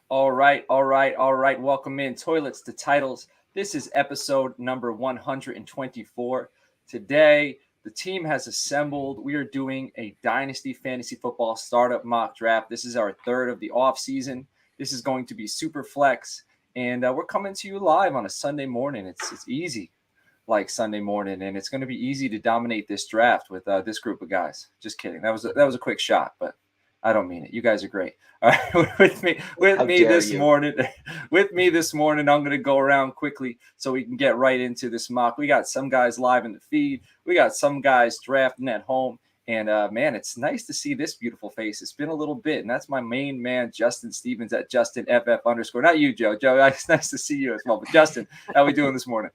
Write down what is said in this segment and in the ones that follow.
All right, all right, all right. Welcome in, Toilets to Titles. This is episode number 124. Today, the team has assembled. We are doing a Dynasty Fantasy Football startup mock draft. This is our third of the off season. This is going to be Superflex, and we're coming to you live on a Sunday morning. It's easy, like Sunday morning, and it's going to be easy to dominate this draft with this group of guys. Just kidding. That was a quick shot, but I don't mean it. You guys are great. All right, with How me dare this you? morning, with me this morning. I'm going to go around quickly so we can get right into this mock. We got some guys live in the feed. We got some guys drafting at home. And man, it's nice to see this beautiful face. It's been a little bit, and that's my main man, Justin Stevens at JustinFF_. Not you, Joe. Joe, it's nice to see you as well. But Justin, how we doing this morning?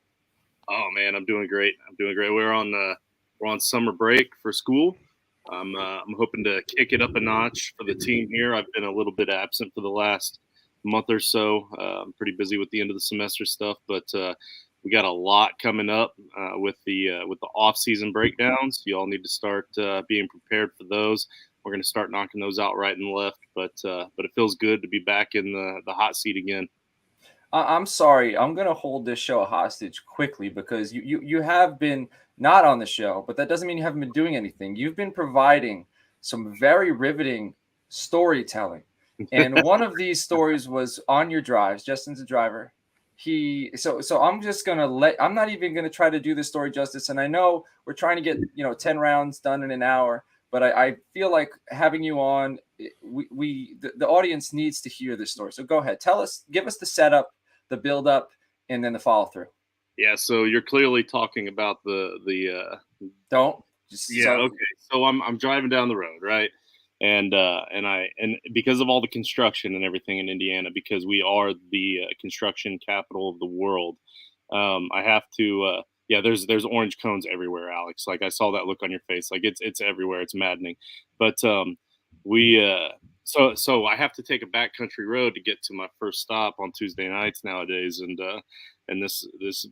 Oh man, I'm doing great. We're on summer break for school. I'm hoping to kick it up a notch for the team here. I've been a little bit absent for the last month or so. I'm pretty busy with the end of the semester stuff, but we got a lot coming up with the off-season breakdowns. You all need to start being prepared for those. We're going to start knocking those out right and left, but it feels good to be back in the hot seat again. I'm sorry. I'm going to hold this show hostage quickly because you have been not on the show, but that doesn't mean you haven't been doing anything. You've been providing some very riveting storytelling. And one of these stories was on your drives. Justin's a driver. So I'm just going to I'm not even going to try to do this story justice. And I know we're trying to get, 10 rounds done in an hour, but I feel like having you on, the audience needs to hear this story. So go ahead. Give us the setup, the build up, and then the follow through. Yeah, so you're clearly talking about the Don't. Okay. So I'm driving down the road, right? And because of all the construction and everything in Indiana, because we are the construction capital of the world, I have to. Yeah, there's orange cones everywhere, Alex. Like I saw that look on your face. Like it's everywhere. It's maddening. But we so I have to take a backcountry road to get to my first stop on Tuesday nights nowadays, and this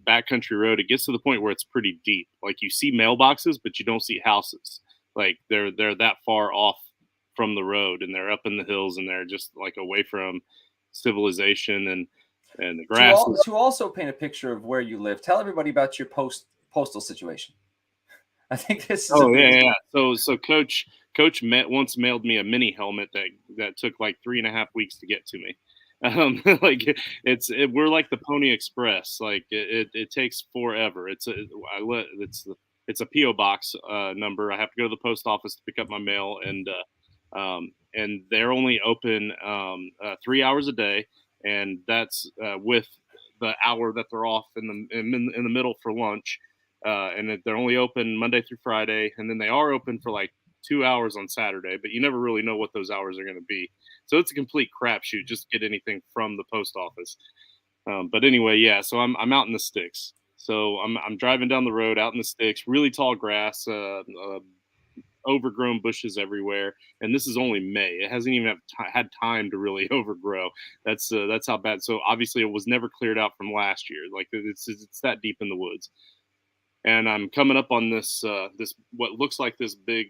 backcountry road, it gets to the point where it's pretty deep. Like you see mailboxes, but you don't see houses. Like they're that far off from the road, and they're up in the hills, and they're just like away from civilization and the grass. To also paint a picture of where you live, tell everybody about your postal situation. I think this is yeah. So Coach once mailed me a mini helmet that took like 3.5 weeks to get to me. Like we're like the Pony Express. Like it takes forever. It's a PO box number. I have to go to the post office to pick up my mail, and they're only open 3 hours a day, and that's with the hour that they're off in the middle for lunch. And they're only open Monday through Friday, and then they are open for like 2 hours on Saturday, but you never really know what those hours are going to be. So it's a complete crapshoot just to get anything from the post office. But anyway, yeah. So I'm out in the sticks. So I'm driving down the road out in the sticks, really tall grass, overgrown bushes everywhere, and this is only May. It hasn't even had time to really overgrow. That's how bad. So obviously, it was never cleared out from last year. Like it's that deep in the woods. And I'm coming up on this what looks like this big.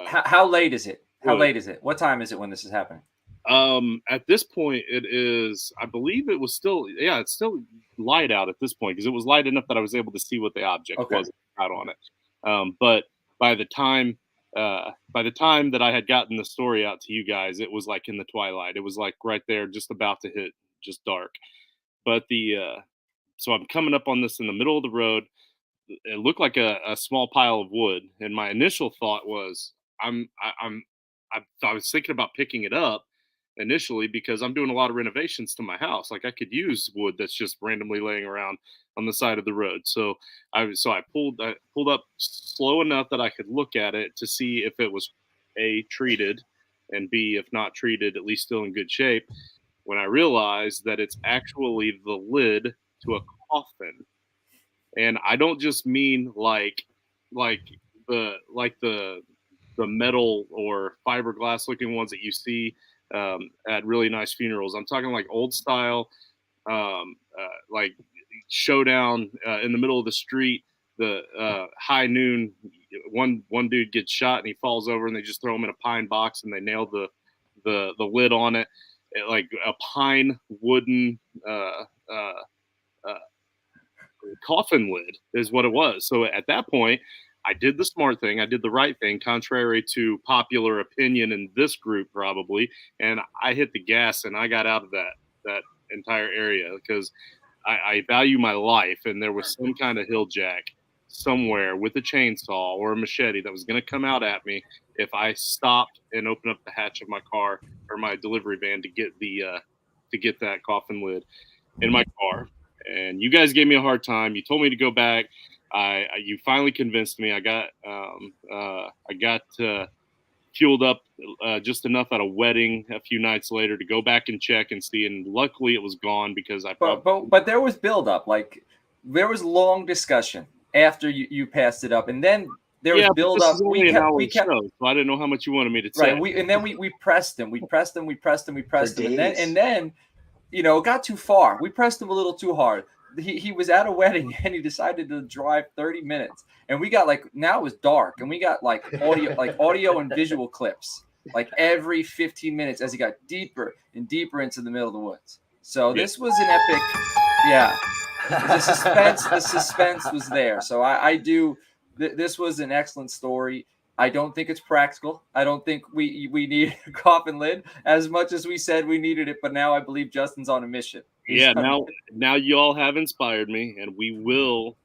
How late is it? How late is it? What time is it when this is happening? At this point, it is. I believe it was still. Yeah, it's still light out at this point because it was light enough that I was able to see what the object was out on it. But by the time that I had gotten the story out to you guys, it was like in the twilight. It was like right there, just about to hit just dark. But so I'm coming up on this in the middle of the road. It looked like a small pile of wood, and my initial thought was I was thinking about picking it up initially because I'm doing a lot of renovations to my house. Like I could use wood that's just randomly laying around on the side of the road. So I pulled up slow enough that I could look at it to see if it was A, treated, and B, if not treated, at least still in good shape. When I realized that it's actually the lid to a coffin. And I don't just mean like the metal or fiberglass looking ones that you see at really nice funerals. I'm talking like old style, like showdown in the middle of the street. The high noon, one dude gets shot and he falls over, and they just throw him in a pine box and they nail the lid on it. like a pine wooden coffin lid is what it was. So at that point, I did the smart thing. I did the right thing, contrary to popular opinion in this group probably. And I hit the gas and I got out of that entire area because I value my life. And there was some kind of hill jack somewhere with a chainsaw or a machete that was going to come out at me if I stopped and opened up the hatch of my car or my delivery van to get that coffin lid in my car. And you guys gave me a hard time. You told me to go back. You finally convinced me. I got fueled up just enough at a wedding a few nights later to go back and check and see. And luckily, it was gone because But there was buildup. Like there was long discussion after you passed it up, and then there was buildup. We kept show, so I didn't know how much you wanted me to say. Right. We pressed him. We pressed him, and then. You know, it got too far. We pressed him a little too hard. He was at a wedding and he decided to drive 30 minutes. And we got now it was dark and we got audio and visual clips every 15 minutes as he got deeper and deeper into the middle of the woods. So this was an epic. Yeah. The suspense was there. So this was an excellent story. I don't think it's practical. I don't think we need a coffin lid as much as we said we needed it. But now I believe Justin's on a mission. Now you all have inspired me, and we will,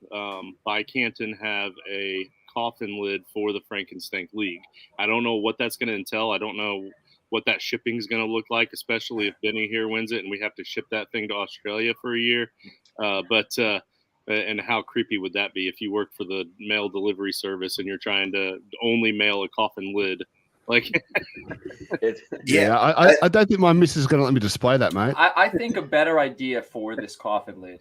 by Canton, have a coffin lid for the Frankenstein League. I don't know what that's going to entail. I don't know what that shipping is going to look like, especially if Benny here wins it and we have to ship that thing to Australia for a year. And how creepy would that be if you work for the mail delivery service and you're trying to only mail a coffin lid? I don't think my missus is going to let me display that, mate. I think a better idea for this coffin lid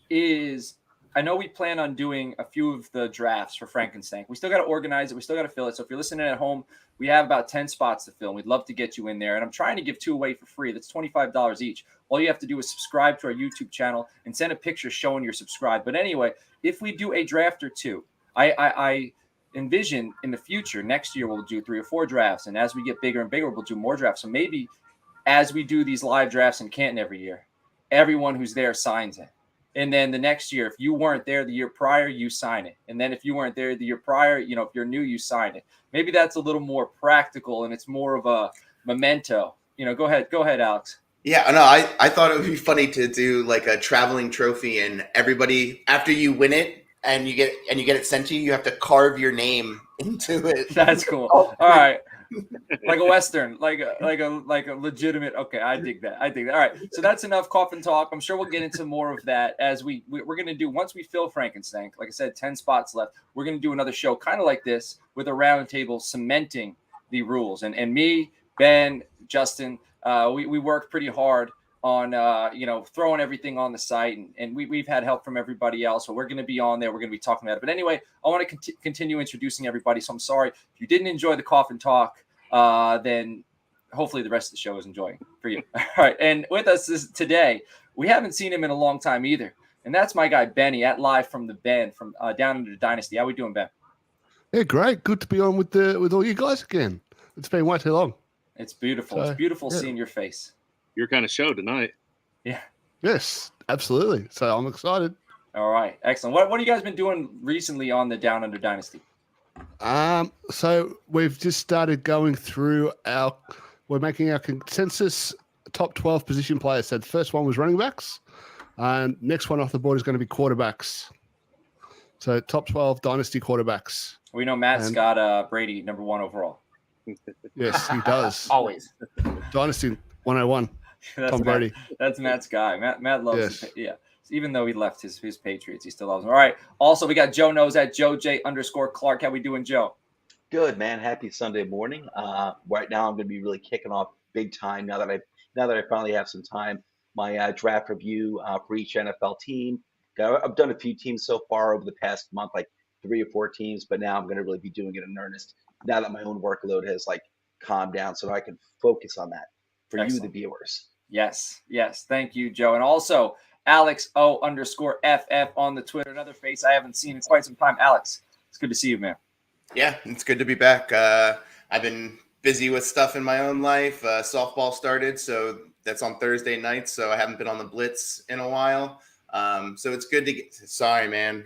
is, I know we plan on doing a few of the drafts for Frankenstein. We still got to organize it. We still got to fill it. So if you're listening at home, we have about 10 spots to fill. We'd love to get you in there. And I'm trying to give 2 away for free. That's $25 each. All you have to do is subscribe to our YouTube channel and send a picture showing you're subscribed. But anyway, if we do a draft or 2, I envision in the future, next year we'll do 3 or 4 drafts. And as we get bigger and bigger, we'll do more drafts. So maybe as we do these live drafts in Canton every year, everyone who's there signs it. And then the next year, if you weren't there the year prior, you sign it. And then if you weren't there the year prior, if you're new, you sign it. Maybe that's a little more practical and it's more of a memento. Go ahead, Alex. Yeah, no, I thought it would be funny to do a traveling trophy, and everybody, after you win it and you get it sent to you, you have to carve your name into it. That's cool. All right. Like a Western, like a legitimate. Okay, I dig that. All right, so that's enough coffin talk. I'm sure we'll get into more of that as we're going to do once we fill Frankenstein. Like I said, 10 spots left. We're going to do another show kind of like this with a round table cementing the rules. And me, Ben, Justin, we worked pretty hard on throwing everything on the site, and we've had help from everybody else. So we're going to be on there. We're going to be talking about it. But anyway, I want to continue introducing everybody. So I'm sorry if you didn't enjoy the coffin talk. Then hopefully the rest of the show is enjoying for you. All right, and with us today, we haven't seen him in a long time either, and that's my guy Benny at Live from the Ben from Down Under the Dynasty. How we doing, Ben? Yeah, great. Good to be on with all you guys again. It's been way too long. It's beautiful. It's beautiful seeing your face. Your kind of show tonight. Yeah. Yes, absolutely. So I'm excited. All right. Excellent. What have you guys been doing recently on the Down Under Dynasty? So we've just started going through we're making our consensus top 12 position players. So the first one was running backs, and next one off the board is going to be quarterbacks. So top 12 dynasty quarterbacks. We know Matt's got Brady number 1 overall. Yes, he does. Always. Dynasty 101. Tom Brady. That's Matt's guy. Matt loves it. Yeah. Even though he left his Patriots, he still loves them. All right. Also, we got Joe Knows at JoeJ_Clark. How we doing, Joe? Good, man. Happy Sunday morning. Right now, I'm going to be really kicking off big time now that I finally have some time. My draft review for each NFL team. I've done a few teams so far over the past month, like 3 or 4 teams, but now I'm going to really be doing it in earnest now that my own workload has calmed down, so I can focus on that for Excellent. You, the viewers. Yes. Thank you, Joe. And also, Alex_FF on the Twitter, another face I haven't seen in quite some time. Alex, it's good to see you, man. Yeah, it's good to be back. I've been busy with stuff in my own life. Softball started, so that's on Thursday nights, so I haven't been on the Blitz in a while. So it's good to get. Sorry, man.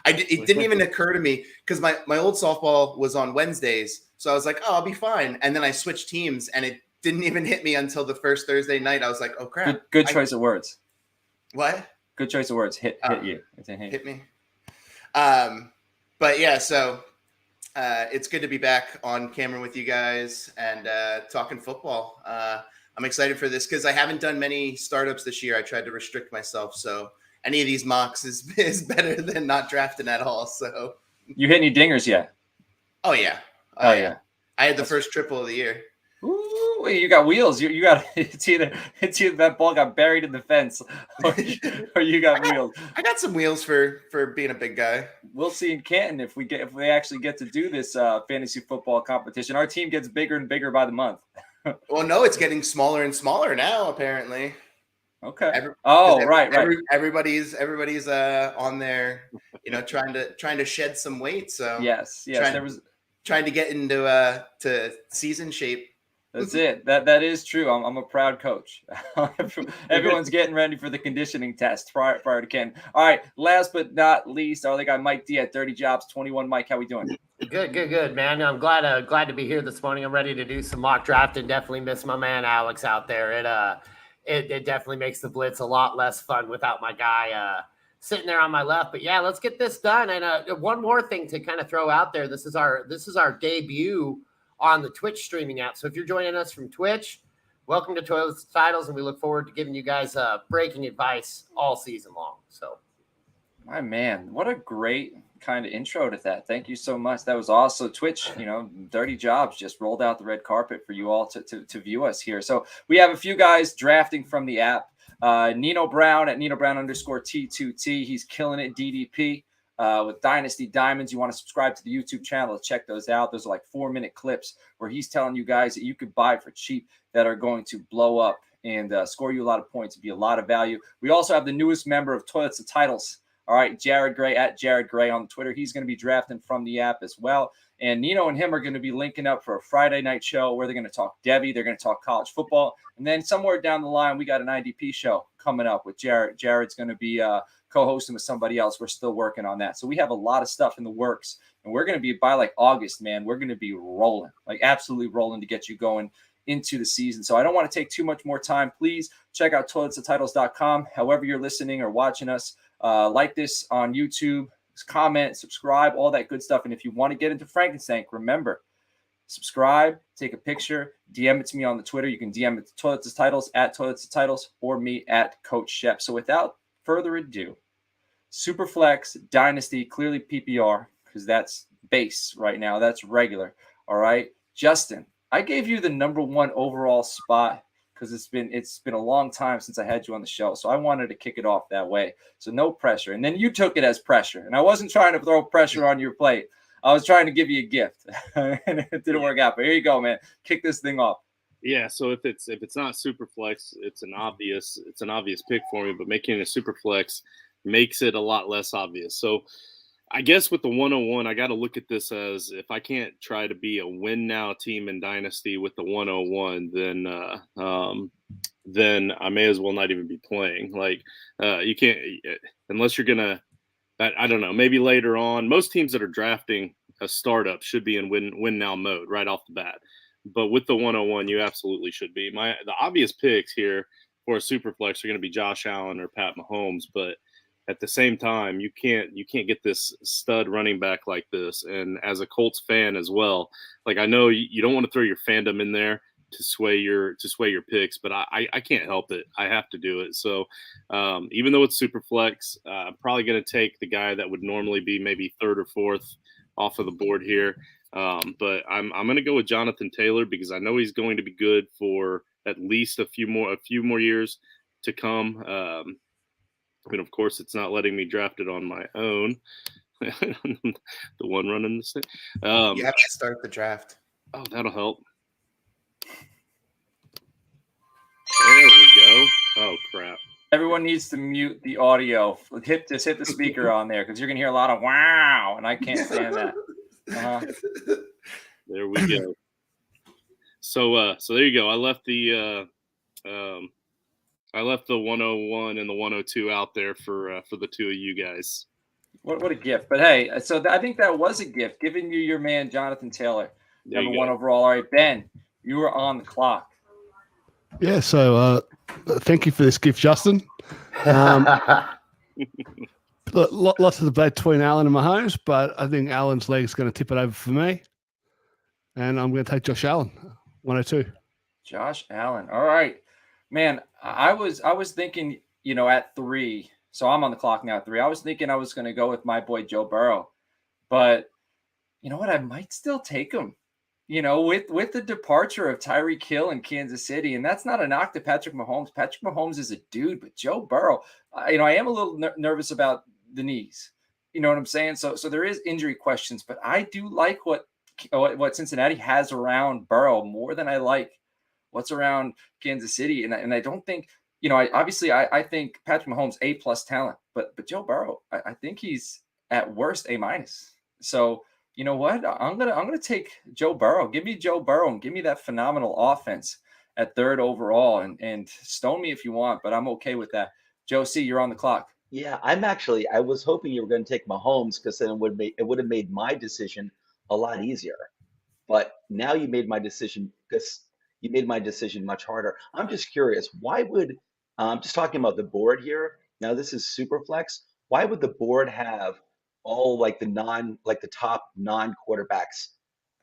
It didn't even occur to me because my old softball was on Wednesdays, so I was like, oh, I'll be fine. And then I switched teams, and it didn't even hit me until the first Thursday night. I was like, oh crap. Good choice of words. What? Good choice of words. Hit you. Hit me. But yeah, so it's good to be back on camera with you guys and talking football. I'm excited for this because I haven't done many startups this year. I tried to restrict myself, so any of these mocks is better than not drafting at all. So you hit any dingers yet? Oh yeah. Yeah. I had the first triple of the year. Ooh, you got wheels. You got it's either that ball got buried in the fence or you got wheels. I got some wheels for being a big guy. We'll see in Canton if they actually get to do this fantasy football competition. Our team gets bigger and bigger by the month. Well, no, it's getting smaller and smaller now, apparently. Okay. Right. Everybody's on there, trying to shed some weight. So yes. Trying to get into to season shape. That's it. That is true. I'm a proud coach. Everyone's getting ready for the conditioning test prior to Ken. All right. Last but not least, our other guy, Mike D at 30 Jobs 21. Mike, how we doing? Good, man. I'm glad to be here this morning. I'm ready to do some mock draft and definitely miss my man Alex out there. It definitely makes the Blitz a lot less fun without my guy sitting there on my left. But yeah, let's get this done. And one more thing to kind of throw out there. This is our debut on the Twitch streaming app. So if you're joining us from Twitch, welcome to Toilets and Titles, and we look forward to giving you guys breaking advice all season long. So, my man, what a great kind of intro to that. Thank you so much. That was awesome. Twitch, Dirty Jobs just rolled out the red carpet for you all to view us here. So we have a few guys drafting from the app. Nino Brown at NinoBrown_T2T. He's killing it. DDP. With Dynasty Diamonds, you want to subscribe to the YouTube channel. Let's check those out. Those are like 4-minute clips where he's telling you guys that you could buy for cheap that are going to blow up and score you a lot of points and be a lot of value. We also have the newest member of Toilets and Titles. All right, Jared Gray at Jared Gray on Twitter. He's going to be drafting from the app as well. And Nino and him are going to be linking up for a Friday night show where they're going to talk Devy. They're going to talk college football. And then somewhere down the line, we got an IDP show coming up with Jared. Jared's going to be co-hosting with somebody else. We're still working on that. So we have a lot of stuff in the works. And we're going to be, by like August, man, we're going to be rolling, like absolutely rolling to get you going into the season. So I don't want to take too much more time. Please check out toiletsandtitles.com. However you're listening or watching us, like this on YouTube, comment, subscribe, all that good stuff. And if you want to get into Frankenstein, remember, subscribe, take a picture, DM it to me on the Twitter. You can DM it to Toilets and Titles at Toilets and Titles or me at Coach Shep. So without further ado, Superflex, Dynasty, clearly PPR, because that's base right now. That's regular. All right. Justin, I gave you the number 1 overall spot because it's been a long time since I had you on the show. So I wanted to kick it off that way. So no pressure. And then you took it as pressure. And I wasn't trying to throw pressure on your plate. I was trying to give you a gift. And it didn't work out. But here you go, man. Kick this thing off. Yeah, so if it's not Superflex, it's an obvious pick for me, but making it a Superflex makes it a lot less obvious. So I guess with the 101, I got to look at this as if I can't try to be a win now team in Dynasty with the 101, then I may as well not even be playing. Like you can't unless you're gonna. I don't know. Maybe later on, most teams that are drafting a startup should be in win now mode right off the bat. But with the 101, you absolutely should be. The obvious picks here for a Superflex are going to be Josh Allen or Pat Mahomes, but at the same time, you can't get this stud running back like this. And as a Colts fan as well, like I know you don't want to throw your fandom in there to sway your picks, but I can't help it. I have to do it. So even though it's Superflex, I'm probably going to take the guy that would normally be maybe 3rd or 4th off of the board here. But I'm going to go with Jonathan Taylor because I know he's going to be good for at least a few more years to come. And of course, it's not letting me draft it on my own. The one running the same. You have to start the draft. Oh, that'll help. There we go. Oh, crap. Everyone needs to mute the audio. Hit the speaker on there because you're going to hear a lot of wow, and I can't stand that. There we go. So there you go. I left the I left the 101 and the 102 out there for the two of you guys. What a gift. But hey, so I think that was a gift, giving you your man, Jonathan Taylor, number one overall. All right, Ben, you were on the clock. Yeah, so thank you for this gift, Justin. Lots of debate between Allen and Mahomes, but I think Allen's leg is going to tip it over for me. And I'm going to take Josh Allen, 102. Josh Allen. All right. Man, I was thinking, at 3. So I'm on the clock now at 3. I was thinking I was going to go with my boy Joe Burrow. But you know what? I might still take him. With the departure of Tyreek Hill in Kansas City, and that's not a knock to Patrick Mahomes. Patrick Mahomes is a dude, but Joe Burrow, I am a little nervous about the knees. You know what I'm saying? So there is injury questions, but I do like what Cincinnati has around Burrow more than I like what's around Kansas City. And I don't think, I think Patrick Mahomes A+ talent, but Joe Burrow, I think he's at worst A-. So you know what? I'm gonna take Joe Burrow. Give me Joe Burrow and give me that phenomenal offense at 3rd overall. And stone me if you want, but I'm okay with that. Joe C, you're on the clock. Yeah, I was hoping you were going to take Mahomes because then it would have made my decision a lot easier. But now you made my decision much harder. I'm just curious, why would I'm just talking about the board here. Now this is Superflex. Why would the board have all the top non-quarterbacks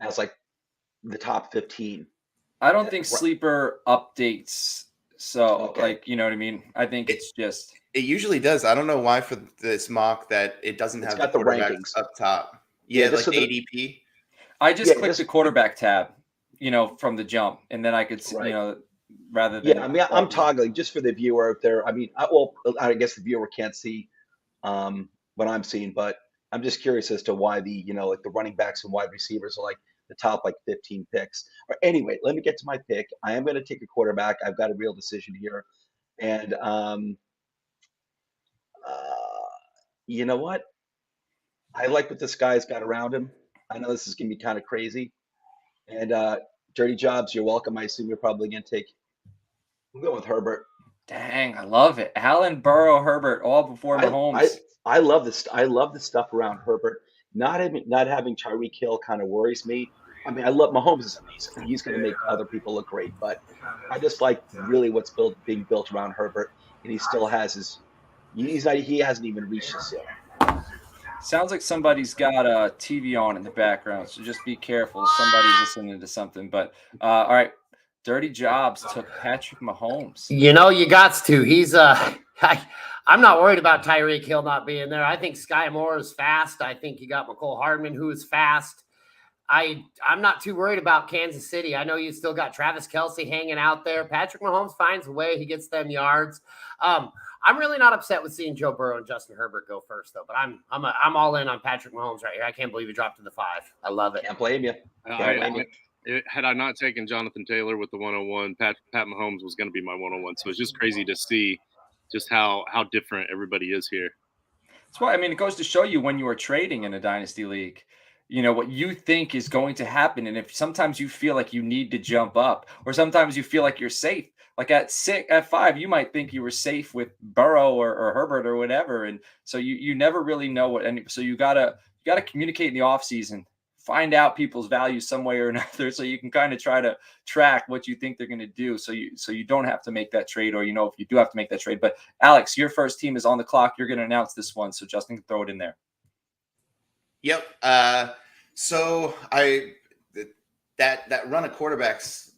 as like the top 15? I don't think Sleeper updates. So Okay. you know what I mean? I think it's just. It usually does. I don't know why for this mock that it doesn't It's have got the the quarterbacks rankings. up top. Yeah, like so the the- ADP. I just Yeah, clicked the quarterback tab, from the jump, and then I could, Right. rather than. Yeah, I mean, I'm toggling just for the viewer out there. I mean, I guess the viewer can't see what I'm seeing, but I'm just curious as to why the running backs and wide receivers are like the top 15 picks. Or anyway, let me get to my pick. I am going to take a quarterback. I've got a real decision here, and you know what? I like what this guy's got around him. I know this is going to be kind of crazy, and Dirty Jobs, you're welcome. I assume you're probably going to take. I'm going with Herbert. Dang, I love it. Allen, Burrow, Herbert, all before Mahomes. I love this. I love the stuff around Herbert. Not having Tyreek Hill kind of worries me. I mean, I love Mahomes is amazing. He's going to make other people look great, but I just like really what's being built around Herbert, and he still has his. He hasn't even reached this yet. Sounds like somebody's got a TV on in the background, so just be careful. Somebody's listening to something. But all right, Dirty Jobs took Patrick Mahomes. You got to. He's I'm not worried about Tyreek Hill not being there. I think Sky Moore is fast. I think you got McCole Hardman, who is fast. I'm not too worried about Kansas City. I know you still got Travis Kelce hanging out there. Patrick Mahomes finds a way. He gets them yards. I'm really not upset with seeing Joe Burrow and Justin Herbert go first, though. But I'm all in on Patrick Mahomes right here. I can't believe he dropped to the 5. I love it. Can't blame you. Had I not taken Jonathan Taylor with the 101, Pat Mahomes was going to be my 101. So it's just crazy to see just how different everybody is here. That's why, it goes to show you when you are trading in a dynasty league, what you think is going to happen. And if sometimes you feel like you need to jump up, or sometimes you feel like you're safe, like at 5, you might think you were safe with Burrow or Herbert or whatever. And so you never really know what, and so you gotta communicate in the off season, find out people's values some way or another, so you can kind of try to track what you think they're going to do. So you don't have to make that trade, or, if you do have to make that trade. But Alex, your first team is on the clock. You're going to announce this one, so Justin can throw it in there. Yep. So that run of quarterbacks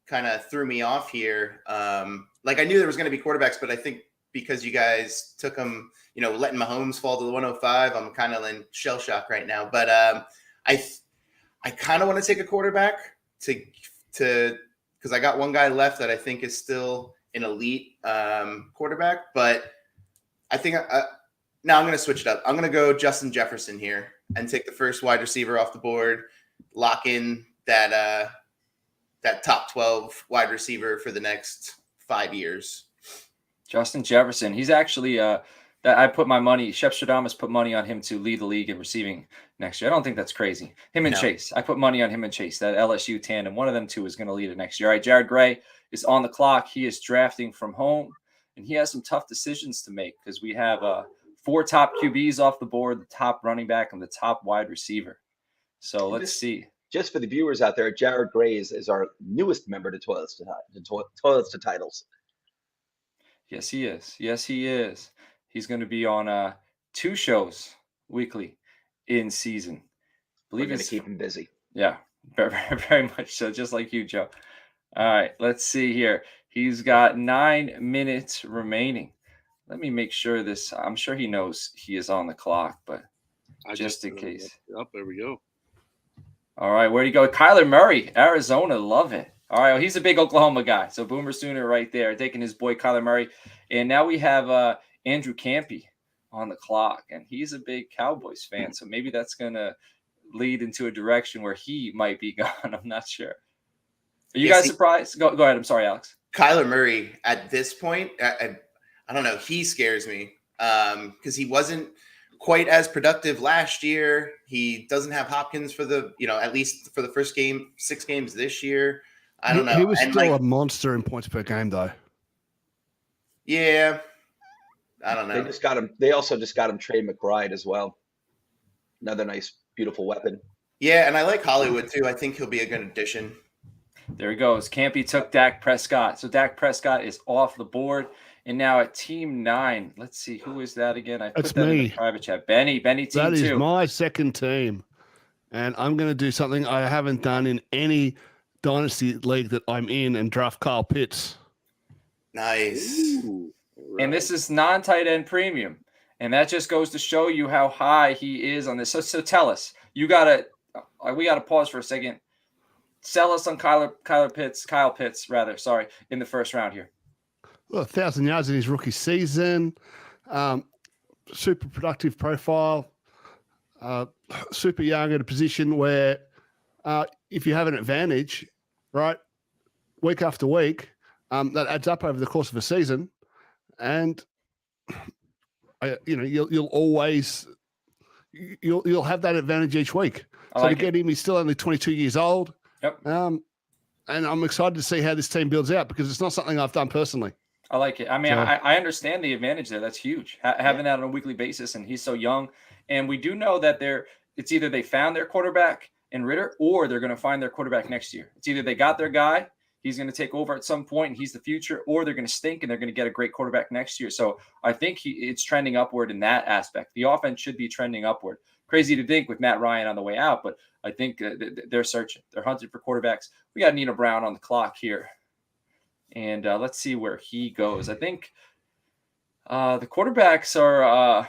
kind of threw me off here. I knew there was going to be quarterbacks, but I think because you guys took them, letting Mahomes fall to the 105, I'm kind of in shell shock right now. But I kind of want to take a quarterback to because I got one guy left that I think is still an elite quarterback, but I think now I'm going to switch it up. I'm going to go Justin Jefferson here and take the first wide receiver off the board, lock in that top 12 wide receiver for the next 5 years. Justin Jefferson. He's actually that I put my money. Shep Stradamus put money on him to lead the league in receiving next year. I don't think that's crazy. Him and Chase. I put money on him and Chase. That LSU tandem. One of them two is going to lead it next year. All right, Jared Gray is on the clock. He is drafting from home, and he has some tough decisions to make because we have 4 top QBs off the board, the top running back, and the top wide receiver. So let's see. Just for the viewers out there, Jared Gray is our newest member to Toilets to Titles. Yes, he is. Yes, he is. He's going to be on 2 shows weekly in season. We're going to keep him busy. Yeah, very, very much so, just like you, Joe. All right, let's see here. He's got 9 minutes remaining. Let me make sure this. I'm sure he knows he is on the clock, but just in case. Up, there we go. All right, where'd he go? Kyler Murray, Arizona, love it. All right, well, he's a big Oklahoma guy. So Boomer Sooner right there, taking his boy Kyler Murray. And now we have Andrew Campy on the clock, and he's a big Cowboys fan. So maybe that's going to lead into a direction where he might be gone. I'm not sure. Are you guys surprised? Go ahead. I'm sorry, Alex. Kyler Murray at this point, I don't know. He scares me because he wasn't quite as productive last year. He doesn't have Hopkins for at least for the first 6 games this year. I don't know. He was still a monster in points per game, though. Yeah. I don't know. They also just got him Trey McBride as well. Another nice, beautiful weapon. Yeah, and I like Hollywood, too. I think he'll be a good addition. There he goes. Campy took Dak Prescott. So Dak Prescott is off the board. And now at Team 9, let's see, who is that again? I put that in the private chat. Benny, Team 2. That is my second team. And I'm going to do something I haven't done in any Dynasty league that I'm in and draft Kyle Pitts. Nice. Ooh, right. And this is non-tight end premium. And that just goes to show you how high he is on this. So tell us. We got to pause for a second. Sell us on Kyle Pitts, in the first round here. Well, 1,000 yards in his rookie season, super productive profile, super young at a position where if you have an advantage, right, week after week, that adds up over the course of a season, and you'll always you'll have that advantage each week. So to get him, he's still only 22 years old. Yep. And I'm excited to see how this team builds out because it's not something I've done personally. I like it. I mean, I understand the advantage there. That's huge. Having that on a weekly basis, and he's so young. And we do know that it's either they found their quarterback in Ritter or they're going to find their quarterback next year. It's either they got their guy, he's going to take over at some point and he's the future, or they're going to stink and they're going to get a great quarterback next year. So I think it's trending upward in that aspect. The offense should be trending upward. Crazy to think with Matt Ryan on the way out, but I think they're searching. They're hunting for quarterbacks. We got Nino Brown on the clock here. And let's see where he goes. I think the quarterbacks are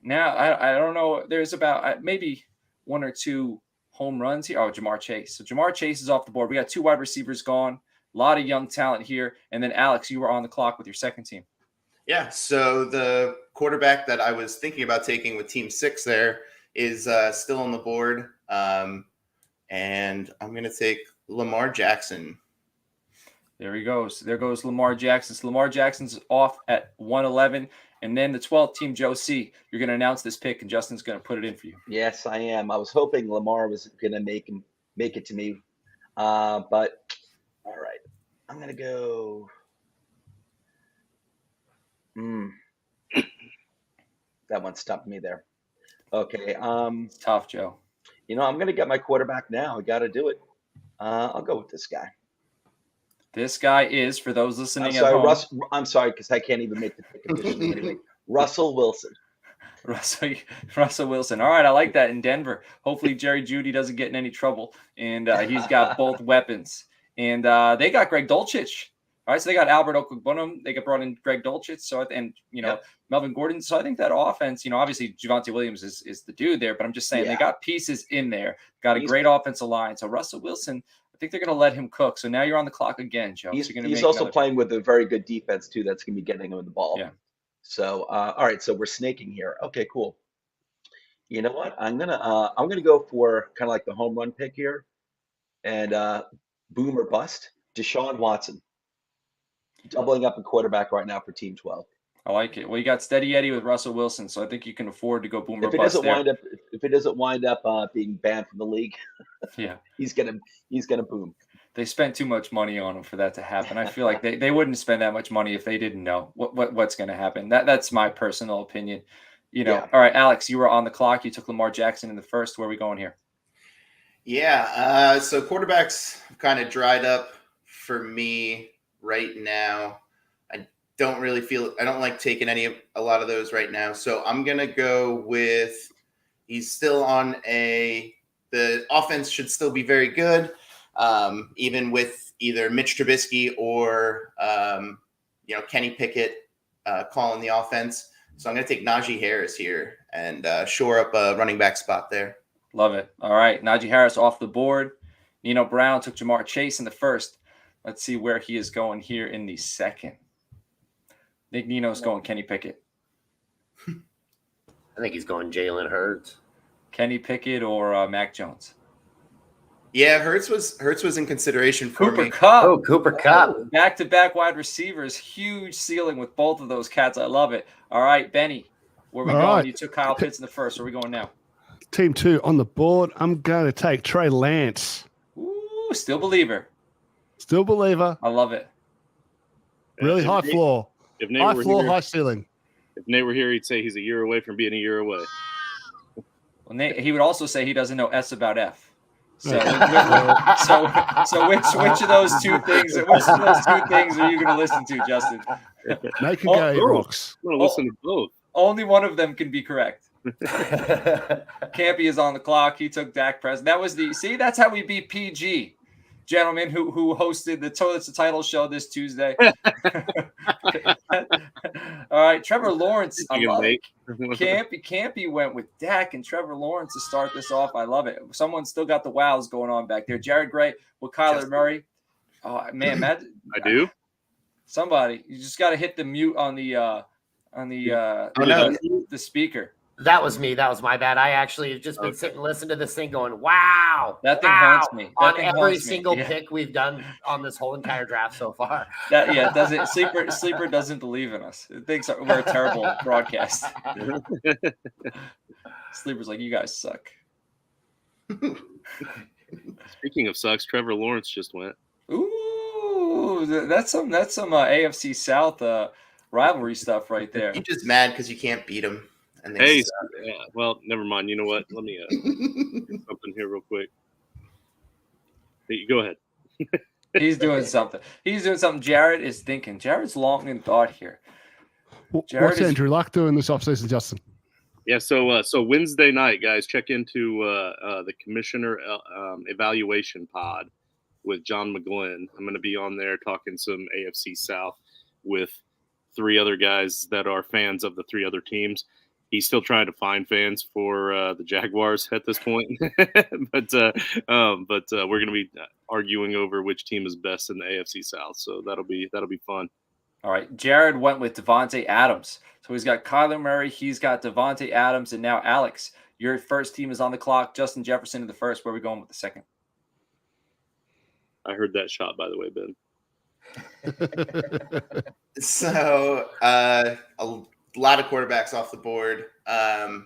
now, I don't know, there's about maybe 1 or 2 home runs here. Oh, Jamar Chase. So Jamar Chase is off the board. We got 2 wide receivers gone. A lot of young talent here. And then, Alex, you were on the clock with your second team. Yeah, so the quarterback that I was thinking about taking with Team 6 there is still on the board. And I'm going to take Lamar Jackson. There he goes. There goes Lamar Jackson. So Lamar Jackson's off at 111. And then the 12th team, Joe C., you're going to announce this pick, and Justin's going to put it in for you. Yes, I am. I was hoping Lamar was going to make it to me. But, all right. I'm going to go. That one stumped me there. Okay. It's tough, Joe. I'm going to get my quarterback now. I got to do it. I'll go with this guy. This guy is, for those listening at home. I'm sorry, because I can't even make the pick officially anyway. Russell Wilson. Russell Wilson. All right, I like that in Denver. Hopefully Jerry Jeudy doesn't get in any trouble, and he's got both weapons. And they got Greg Dulcich. All right, so they got Albert Okwuegbunam. They brought in Greg Dulcich. So Melvin Gordon. So I think that offense, obviously Javonte Williams is the dude there, but I'm just saying they got pieces in there. Got a great offensive line. So Russell Wilson, I think they're going to let him cook. So now you're on the clock again, Joe. He's also playing with a very good defense too. That's going to be getting him the ball. Yeah. So all right, so we're snaking here. Okay, cool. You know what? I'm gonna go for kind of like the home run pick here, and boom or bust. Deshaun Watson, doubling up a quarterback right now for Team 12. I like it. Well, you got Steady Eddie with Russell Wilson, so I think you can afford to go boomer If it bust doesn't there. wind up being banned from the league, Yeah, he's gonna boom. they spent too much money on him for that to happen. I feel like they wouldn't spend that much money if they didn't know what's going to happen. That's my personal opinion. Yeah. All right, Alex, you were on the clock. You took Lamar Jackson in the first. Where are we going here? Yeah. So quarterbacks kind of dried up for me right now. I don't like taking a lot of those right now. So I'm going to go with, he's still on the offense should still be very good. Even with either Mitch Trubisky or, Kenny Pickett calling the offense. So I'm going to take Najee Harris here and shore up a running back spot there. Love it. All right. Najee Harris off the board. Nino Brown took Jamar Chase in the first. Let's see where he is going here in the second. I think Nino's going Kenny Pickett. I think he's going Jalen Hurts. Kenny Pickett or Mac Jones. Yeah, Hurts was in consideration for Cooper me. Kupp. Oh, Cooper Kupp. Back-to-back wide receivers. Huge ceiling with both of those cats. I love it. All right, Benny. Where are we going? Right. You took Kyle Pitts in the first. Where are we going now? Team 2 on the board. I'm going to take Trey Lance. Ooh, still believer. Still believer. I love it. Really If high Nate- floor. If Nate High were floor, here, high ceiling. if Nate were here, he'd say he's a year away from being a year away. Well, Nate, he would also say he doesn't know S about F. So, Okay. so which of those two things? Which of those two things are you going to listen to, Justin? Nate can go eat rocks. I'm going to listen to both. Only one of them can be correct. Campy is on the clock. He took Dak Prescott. That was that's how we beat PG, gentlemen who hosted the Toilets to Title show this Tuesday. All right, Trevor Lawrence. I love it. Campy went with Dak and Trevor Lawrence to start this off. I love it. Someone still got the wows going on back there. Jared Gray with Kyler Murray. Oh man, Matt. I do. Somebody, you just got to hit the mute on the the speaker. That was me. That was my bad. I actually have just been sitting and listening to this thing going, wow. That thing haunts me. On every single pick we've done on this whole entire draft so far. Doesn't Sleeper doesn't believe in us. It thinks we're a terrible broadcast. Sleeper's like, you guys suck. Speaking of sucks, Trevor Lawrence just went. Ooh, that's some AFC South rivalry stuff right there. You're just mad because you can't beat him. And Hey, well, never mind. You know what? Let me do something here real quick. Hey, go ahead. He's doing something. Jared is thinking. Jared's long in thought here. What's Andrew Luck doing this offseason, Justin? Yeah, so Wednesday night, guys, check into the commissioner evaluation pod with John McGlynn. I'm going to be on there talking some AFC South with 3 other guys that are fans of the 3 other teams. He's still trying to find fans for the Jaguars at this point, but we're going to be arguing over which team is best in the AFC South. So that'll be fun. All right, Jared went with Devontae Adams. So he's got Kyler Murray, he's got Devontae Adams, and now Alex. Your first team is on the clock. Justin Jefferson in the first. Where are we going with the second? I heard that shot, by the way, Ben. So a lot of quarterbacks off the board. I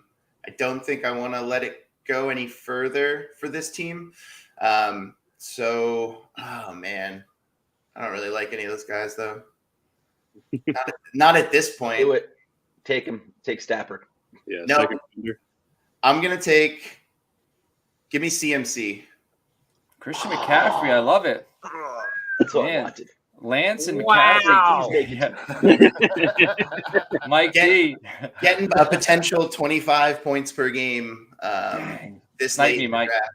don't think I want to let it go any further for this team. Oh man, I don't really like any of those guys though. Not at this point. Do it. Take him. Take Stafford. Yeah. No, I'm gonna take. Give me CMC. Christian McCaffrey. I love it. That's what Man. I wanted. Lance and Wow. McCaffrey. Mike D. Getting a potential 25 points per game this Snipe late me, in the Mike. draft.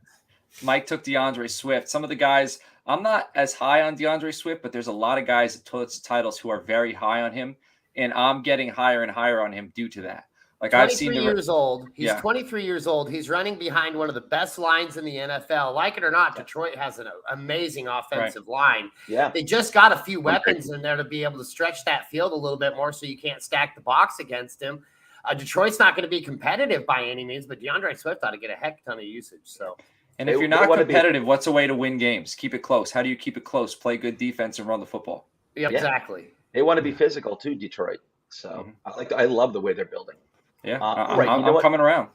Mike took DeAndre Swift. Some of the guys, I'm not as high on DeAndre Swift, but there's a lot of guys at Toilets Titles who are very high on him, and I'm getting higher and higher on him due to that. Like I've seen 23 years old. He's Yeah. 23 years old. He's running behind one of the best lines in the NFL. Like it or not, Detroit has an amazing offensive line. Yeah. They just got a few weapons in there to be able to stretch that field a little bit more so you can't stack the box against him. Detroit's not going to be competitive by any means, but DeAndre Swift ought to get a heck ton of usage. So, And if you're not competitive, what's a way to win games? Keep it close. How do you keep it close? Play good defense and run the football. yeah, exactly. They want to be physical too, Detroit. So I love the way they're building. Yeah, all right, I'm coming around.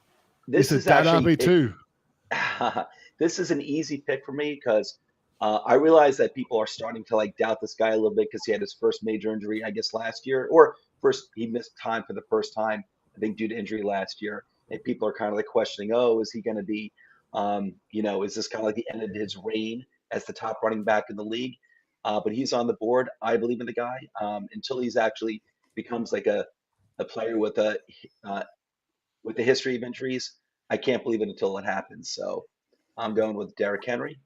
This It's is a dad actually RB2. this is an easy pick for me because I realize that people are starting to like doubt this guy a little bit because he had his first major injury, I guess, last year, or first he missed time for the first time, I think, due to injury last year. And people are kind of like questioning, oh, is he going to be, is this kind of like the end of his reign as the top running back in the league? But he's on the board. I believe in the guy until he's actually becomes like a player with a history of injuries. I can't believe it until it happens. So I'm going with Derrick Henry.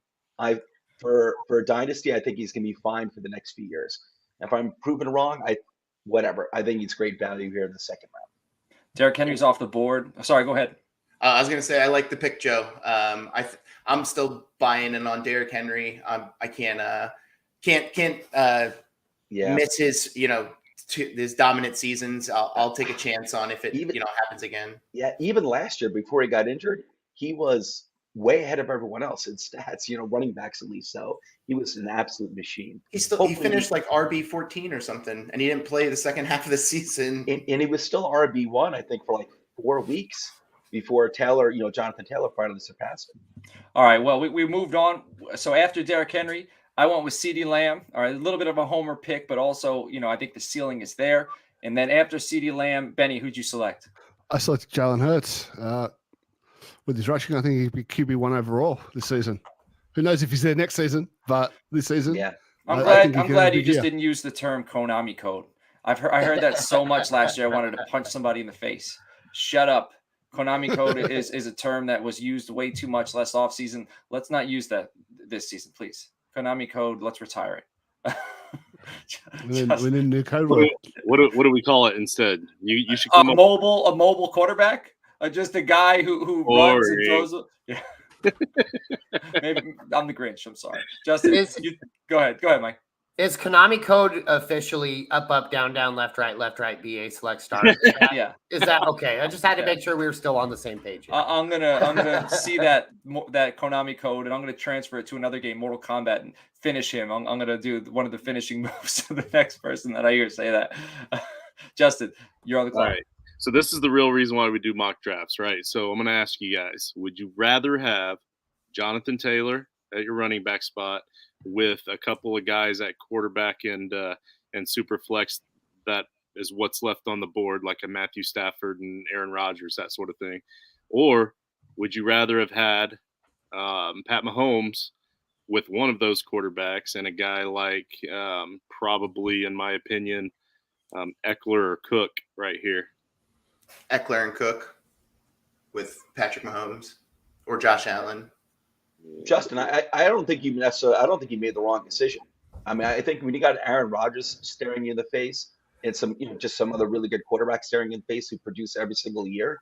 For a dynasty, I think he's going to be fine for the next few years. If I'm proven wrong, whatever. I think it's great value here in the second round. Derrick Henry's off the board. Sorry, go ahead. I was going to say I like the pick, Joe. I'm still buying in on Derrick Henry. I can't miss his his dominant seasons. I'll take a chance on if it happens again. Yeah, even last year before he got injured, he was way ahead of everyone else in stats. Running backs at least. So he was an absolute machine. He finished like RB14 or something, and he didn't play the second half of the season. And he was still RB1, I think, for like 4 weeks before Jonathan Taylor finally surpassed him. All right, well, we moved on. So after Derrick Henry, I went with CeeDee Lamb. All right, a little bit of a homer pick, but also, I think the ceiling is there. And then after CeeDee Lamb, Benny, who'd you select? I selected Jalen Hurts. With his rushing, I think he'd be QB1 overall this season. Who knows if he's there next season, but this season. Yeah. I'm glad you just didn't use the term Konami code. I heard that so much last year. I wanted to punch somebody in the face. Shut up. Konami code is a term that was used way too much last offseason. Let's not use that this season, please. Konami code, let's retire it. We need new code word. What do we call it instead? You should come a mobile quarterback? Just a guy who runs and throws. Yeah. Maybe I'm the Grinch. I'm sorry. Justin, go ahead, Mike. Is Konami code officially up, down, left, right, BA, select, start? Yeah. Is that okay? I just had to make sure we were still on the same page. I'm gonna see that Konami code, and I'm gonna transfer it to another game, Mortal Kombat, and finish him. I'm gonna do one of the finishing moves to the next person that I hear say that. Justin, you're on the clock. All right. So this is the real reason why we do mock drafts, right? So I'm going to ask you guys, would you rather have Jonathan Taylor at your running back spot with a couple of guys at quarterback and Superflex that is what's left on the board, like a Matthew Stafford and Aaron Rodgers, that sort of thing? Or would you rather have had Pat Mahomes with one of those quarterbacks and a guy like probably, in my opinion, Eckler or Cook right here? Eckler and Cook with Patrick Mahomes or Josh Allen. Justin, I don't think you made the wrong decision. I mean, I think when you got Aaron Rodgers staring you in the face and just some other really good quarterbacks staring you in the face who produce every single year,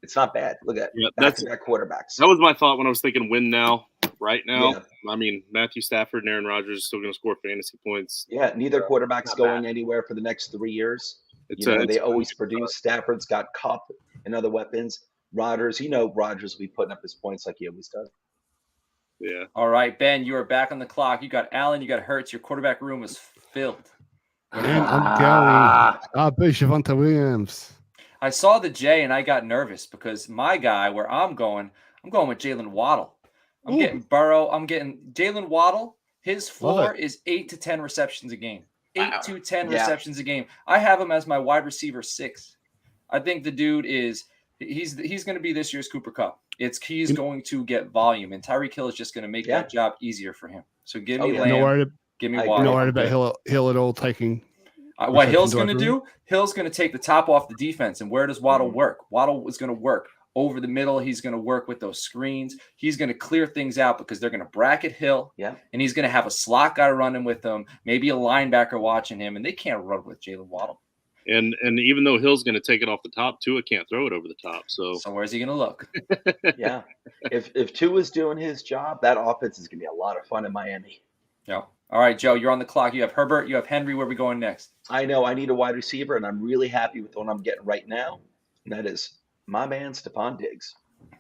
it's not bad. Look at back-to-back quarterbacks. That was my thought when I was thinking win now, right now. Yeah. I mean, Matthew Stafford and Aaron Rodgers are still going to score fantasy points. Yeah, neither quarterback's going anywhere for the next 3 years. They always produce. Stafford's got Cup and other weapons. Rodgers will be putting up his points like he always does. Yeah. All right, Ben, you are back on the clock. You got Allen, you got Hurts. Your quarterback room is filled. And I'm going. Javonte Williams. I saw the J and I got nervous because my guy, where I'm going with Jalen Waddle. I'm getting Burrow. I'm getting Jalen Waddle. His floor is 8 to 10 receptions a game. 8 to 10 receptions a game. I have him as my wide receiver 6. I think the dude he's going to be this year's Cooper Kupp. He's going to get volume, and Tyreek Hill is just going to make that job easier for him. So give me Lamb. Give me Waddle. Not worried about Hill at all taking. What Hill's going to do? Hill's going to take the top off the defense. And where does Waddle work? Waddle is going to work over the middle. He's going to work with those screens. He's going to clear things out because they're going to bracket Hill. Yeah. And he's going to have a slot guy running with him, maybe a linebacker watching him, and they can't run with Jalen Waddle. And even though Hill's going to take it off the top, Tua can't throw it over the top. So where's he going to look? Yeah. If Tua's doing his job, that offense is going to be a lot of fun in Miami. Yeah. All right, Joe, you're on the clock. You have Herbert. You have Henry. Where are we going next? I know I need a wide receiver, and I'm really happy with the one I'm getting right now. And that is my man, Stefan Diggs.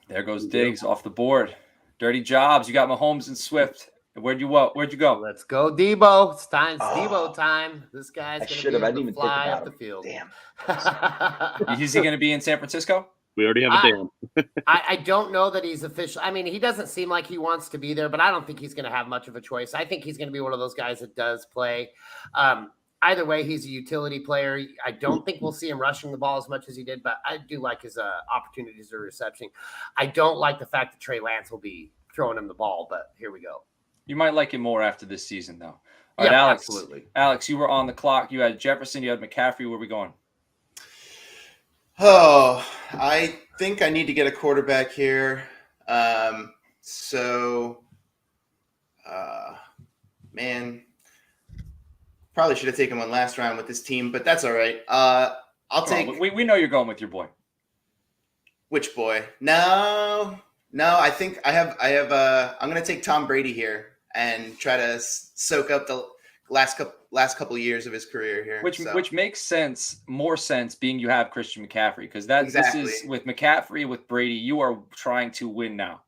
There goes Diggs off the board. Dirty jobs. You got Mahomes and Swift. Where'd you go? Let's go, Debo. It's time. It's Oh. Debo time. This guy's I going should to have. I be didn't able to even think fly about up the him. field. Damn. Is he going to be in San Francisco? We already have a Dan. I don't know that he's official. I mean, he doesn't seem like he wants to be there, but I don't think he's going to have much of a choice. I think he's going to be one of those guys that does play. Either way, he's a utility player. I don't think we'll see him rushing the ball as much as he did, but I do like his opportunities of reception. I don't like the fact that Trey Lance will be throwing him the ball, but here we go. You might like it more after this season, though. All Yeah, right, Alex. absolutely. Alex, you were on the clock. You had Jefferson. You had McCaffrey. Where are we going? Oh, I think I need to get a quarterback here. Man, probably should have taken one last round with this team, but that's all right. We know you're going with your boy. Which boy? No. I think I have. I'm going to take Tom Brady here and try to soak up the last couple of years of his career here. Which makes more sense being you have Christian McCaffrey, because this is with McCaffrey, with Brady, you are trying to win now.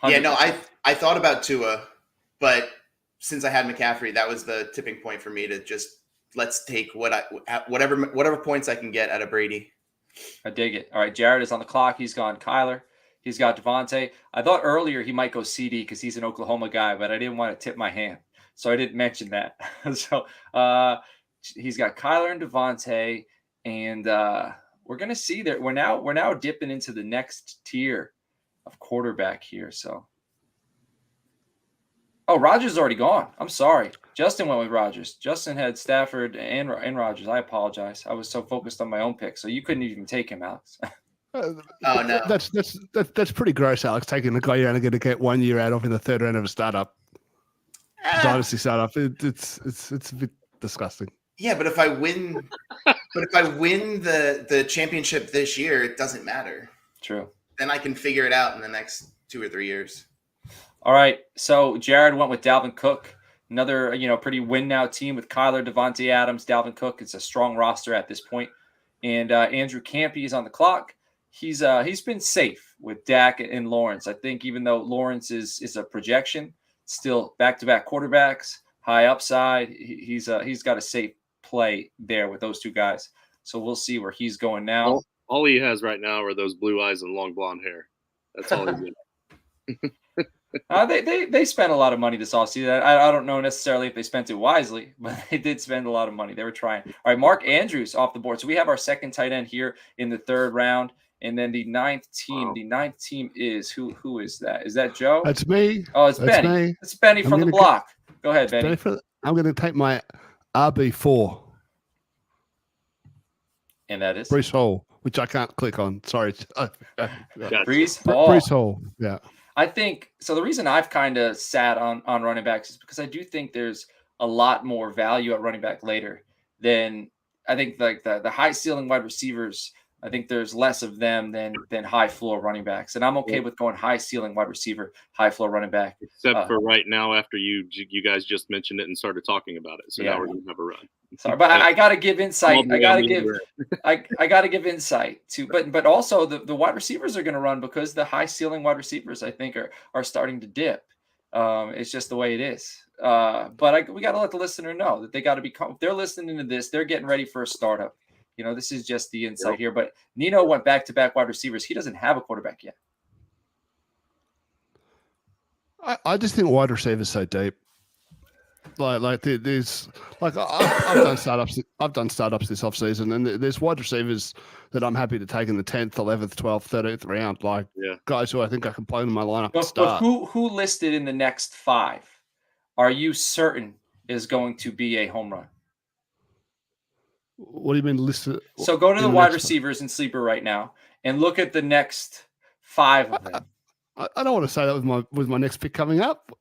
100%. Yeah, no, I thought about Tua, but since I had McCaffrey, that was the tipping point for me to just let's take whatever points I can get out of Brady. I dig it. All right, Jared is on the clock. He's gone Kyler. He's got Devontae. I thought earlier he might go CD because he's an Oklahoma guy, but I didn't want to tip my hand, so I didn't mention that. So he's got Kyler and Devontae, and we're gonna see that we're now dipping into the next tier of quarterback here. So, Rodgers is already gone. I'm sorry. Justin went with Rodgers. Justin had Stafford and Rodgers. I apologize. I was so focused on my own pick, so you couldn't even take him, Alex. Oh no, that's pretty gross, Alex. Taking the guy you're only going to get 1 year out of in the third round of a startup, dynasty startup. It's a bit disgusting. Yeah, but if I win, the championship this year, it doesn't matter. True. Then I can figure it out in the next 2 or 3 years. All right. So Jared went with Dalvin Cook, another pretty win now team with Kyler, Devontae Adams, Dalvin Cook. It's a strong roster at this point. And Andrew Campy is on the clock. He's been safe with Dak and Lawrence. I think even though Lawrence is a projection, still back-to-back quarterbacks, high upside. He's got a safe play there with those two guys. So we'll see where he's going now. All he has right now are those blue eyes and long blonde hair. That's all he's in. They spent a lot of money this offseason. I don't know necessarily if they spent it wisely, but they did spend a lot of money. They were trying. All right, Mark Andrews off the board. So we have our second tight end here in the third round. And then the ninth team. Wow. The ninth team is who is that? Is that Joe? That's me. Oh, it's Benny. Me. It's Benny from the block. Go ahead, Benny. I'm going to take my RB4. And that is? Breece Hall, which I can't click on. Sorry. Breece Hall. Breece Hall, yeah. I think so. The reason I've kind of sat on running backs is because I do think there's a lot more value at running back later than I think like the high ceiling wide receivers. I think there's less of them than high floor running backs, and I'm okay with going high ceiling wide receiver, high floor running back. Except for right now, after you guys just mentioned it and started talking about it, so now we're gonna have a run. Sorry, but I got to give insight. I got to give insight to, but also the wide receivers are going to run because the high ceiling wide receivers I think are starting to dip. It's just the way it is. But we got to let the listener know that they got to be. If they're listening to this, they're getting ready for a startup. This is just the insight here. But Nino went back-to-back wide receivers. He doesn't have a quarterback yet. I just think wide receivers so deep. Like there's I've done startups. I've done startups this offseason, and there's wide receivers that I'm happy to take in the 10th, 11th, 12th, 13th round. Guys who I think I can play in my lineup. But who listed in the next 5 are you certain is going to be a home run? What do you mean listed? So go to the wide receivers in Sleeper right now and look at the next 5 of them. I don't want to say that with my next pick coming up.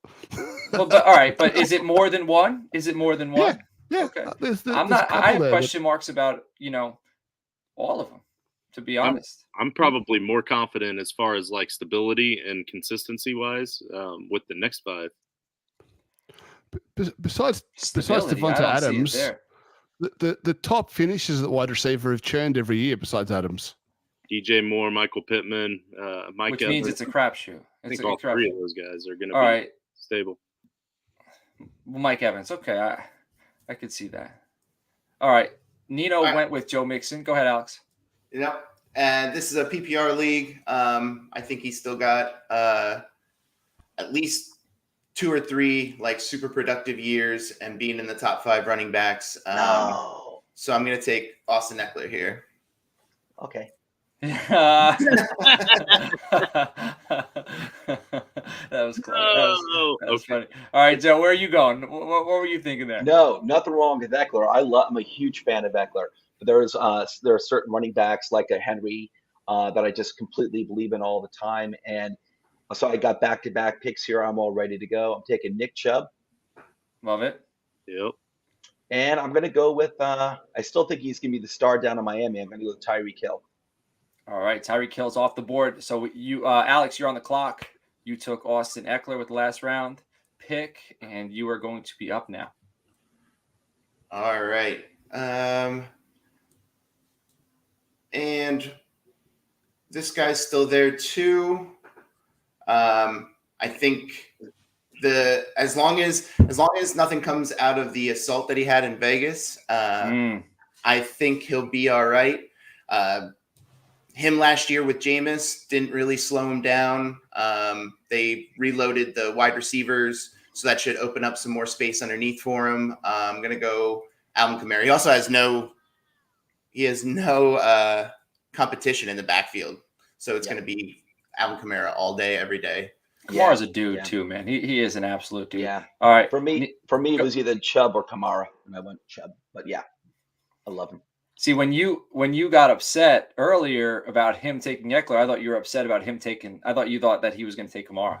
Well, but all right, but is it more than one? Is it more than one? Yeah. Okay. I have question marks about all of them. To be honest, I'm probably more confident as far as like stability and consistency wise with the next 5. Besides Devonta Adams. The top finishers at wide receiver have churned every year besides Adams. DJ Moore, Michael Pittman, Mike Which Evans. means it's a crapshoot. I think all 3 of those guys are going to be right. stable. Mike Evans. Okay, I could see that. All right. Nino went with Joe Mixon. Go ahead, Alex. Yep. And this is a PPR league. I think he's still got at least 2 or 3 like super productive years and being in the top 5 running backs. No. So I'm going to take Austin Eckler here. Okay. That was close. That was funny. All right, Joe, where are you going? What were you thinking there? No, nothing wrong with Eckler. I'm a huge fan of Eckler. But there are certain running backs like a Henry that I just completely believe in all the time. And so I got back-to-back picks here. I'm all ready to go. I'm taking Nick Chubb. Love it. Yep. And I'm going to go with I still think he's going to be the star down in Miami. I'm going to go with Tyreek Hill. All right, Tyreek Hill's off the board. So you, Alex, you're on the clock. You took Austin Eckler with the last round pick, and you are going to be up now. All right. And this guy's still there too. I think as long as nothing comes out of the assault that he had in Vegas, I think he'll be all right. Him last year with Jameis didn't really slow him down. They reloaded the wide receivers, so that should open up some more space underneath for him. I'm going to go Alvin Kamara. He also has no competition in the backfield, so it's going to be Alvin Kamara all day, every day. Kamara's a dude too, man. He is an absolute dude. Yeah. All right. For me, it was either Chubb or Kamara, and I went Chubb. But yeah, I love him. See, when you got upset earlier about him taking Eckler, I thought you were upset about him taking. I thought you thought that he was going to take Kamara.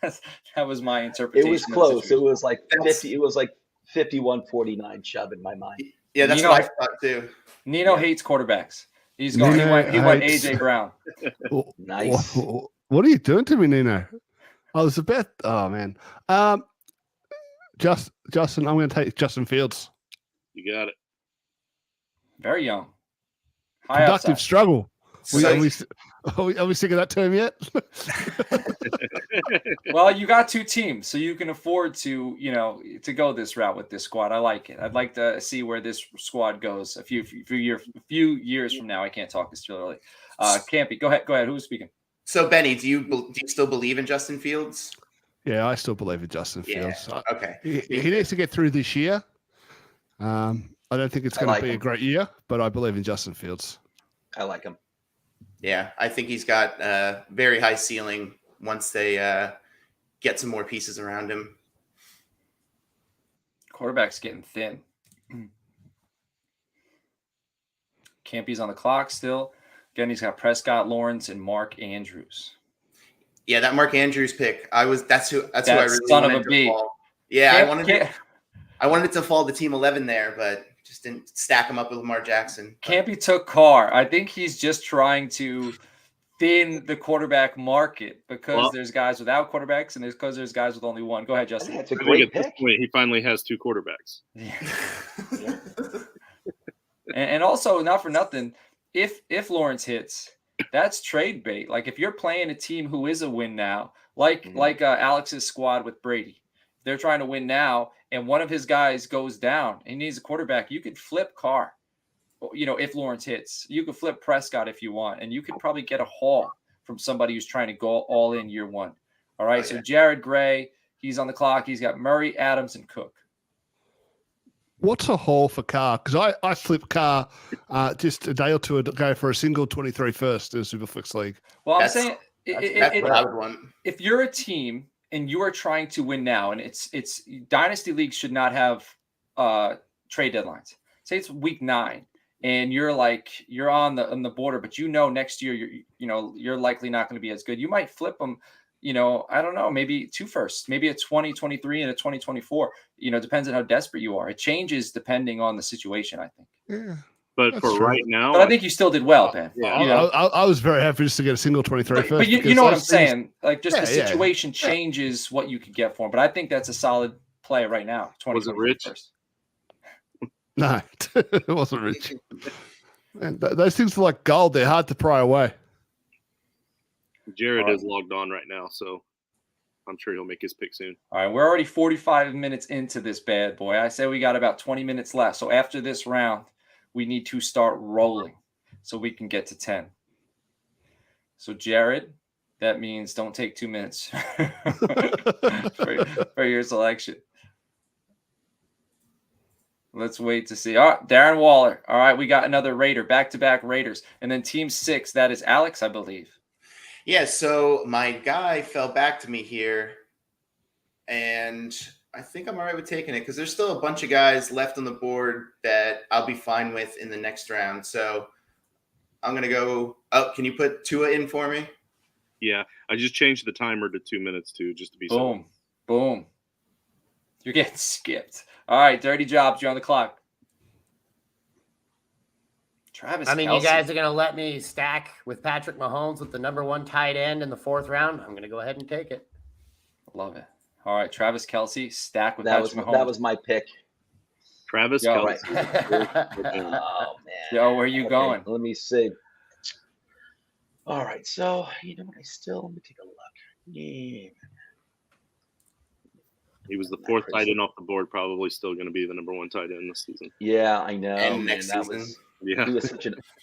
That was my interpretation. It was close. It was like 50. It was like 51-49 Chubb in my mind. Yeah, that's what I thought too. Nino hates quarterbacks. He's going. He went AJ Brown. Nice. What are you doing to me, Nino? I was a bit. Oh man. Justin, I'm going to take Justin Fields. You got it. Very young. High Productive upside. struggle. So, Are we sick of that term yet? Well, you got 2 teams, so you can afford to, to go this route with this squad. I like it. I'd like to see where this squad goes a few years from now. I can't talk this too early. Campy, go ahead. Who's speaking? So Benny, do you still believe in Justin Fields? Yeah, I still believe in Justin Fields. Yeah. Okay. He needs to get through this year. I don't think it's going to be a great year, but I believe in Justin Fields. I like him. Yeah, I think he's got a very high ceiling once they get some more pieces around him. Quarterback's getting thin. Campy's on the clock still. Again, he's got Prescott, Lawrence, and Mark Andrews. Yeah, that Mark Andrews pick. That's who I really son wanted of a to bee. fall. Yeah, I wanted it to fall to team 11 there, but just didn't stack him up with Lamar Jackson. Campy took Carr. I think he's just trying to thin the quarterback market because there's guys without quarterbacks and because there's guys with only one. Go ahead, Justin. That's a I think great at this pick. point, he finally has 2 quarterbacks. Yeah. and also, not for nothing, if Lawrence hits, that's trade bait. Like if you're playing a team who is a win now, like Alex's squad with Brady, they're trying to win now, and one of his guys goes down, and he needs a quarterback. You could flip Carr, if Lawrence hits. You could flip Prescott if you want, and you could probably get a haul from somebody who's trying to go all in year one. All right, so Jared Gray, he's on the clock. He's got Murray, Adams, and Cook. What's a haul for Carr? Because I flipped Carr just a day or two ago for a single 23 first in a Superflex league. Well, I'm saying that's what I would want. If you're a team and you are trying to win now, and it's dynasty leagues should not have trade deadlines. Say it's week 9, and you're on the border, but next year you're likely not going to be as good. You might flip them. I don't know, maybe 2 firsts, maybe a 2023 and a 2024. Depends on how desperate you are. It changes depending on the situation, I think. Yeah. But for true. right now, But I think you still did well, Ben. Yeah. I was very happy just to get a single 23 first. But you know what I'm saying? Like, just the Yeah, situation changes what you could get for him. But I think that's a solid play right now. Was it rich? First. No, it wasn't rich. Man, those things are like gold. They're hard to pry away. Jared is logged on right now, so I'm sure he'll make his pick soon. All right, we're already 45 minutes into this bad boy. I said we got about 20 minutes left. So after this round, we need to start rolling so we can get to 10. So Jared, that means don't take 2 minutes for your selection. Let's wait to see. All right, Darren Waller. All right, we got another Raider, back-to-back Raiders. And then team 6, that is Alex, I believe. Yeah, so my guy fell back to me here, and I think I'm all right with taking it because there's still a bunch of guys left on the board that I'll be fine with in the next round. So I'm going to go – oh, can you put Tua in for me? Yeah, I just changed the timer to 2 minutes, too, just to be Boom, safe. boom. You're getting skipped. All right, Dirty Jobs, you're on the clock. Travis I mean, Kelce. you guys are going to let me stack with Patrick Mahomes with the number 1 tight end in the 4th round. I'm going to go ahead and take it. Love it. All right, Travis Kelce, stack with That Patrick was Mahomes. that was my pick. Travis Yo, Kelce. Oh man. Yo, where you going? Let me see. All right, so you know what? Let me take a look. Yeah. He was the 4th tight end off the board, probably still going to be the number 1 tight end this season. Yeah, I know. And man, next that season. was Yeah.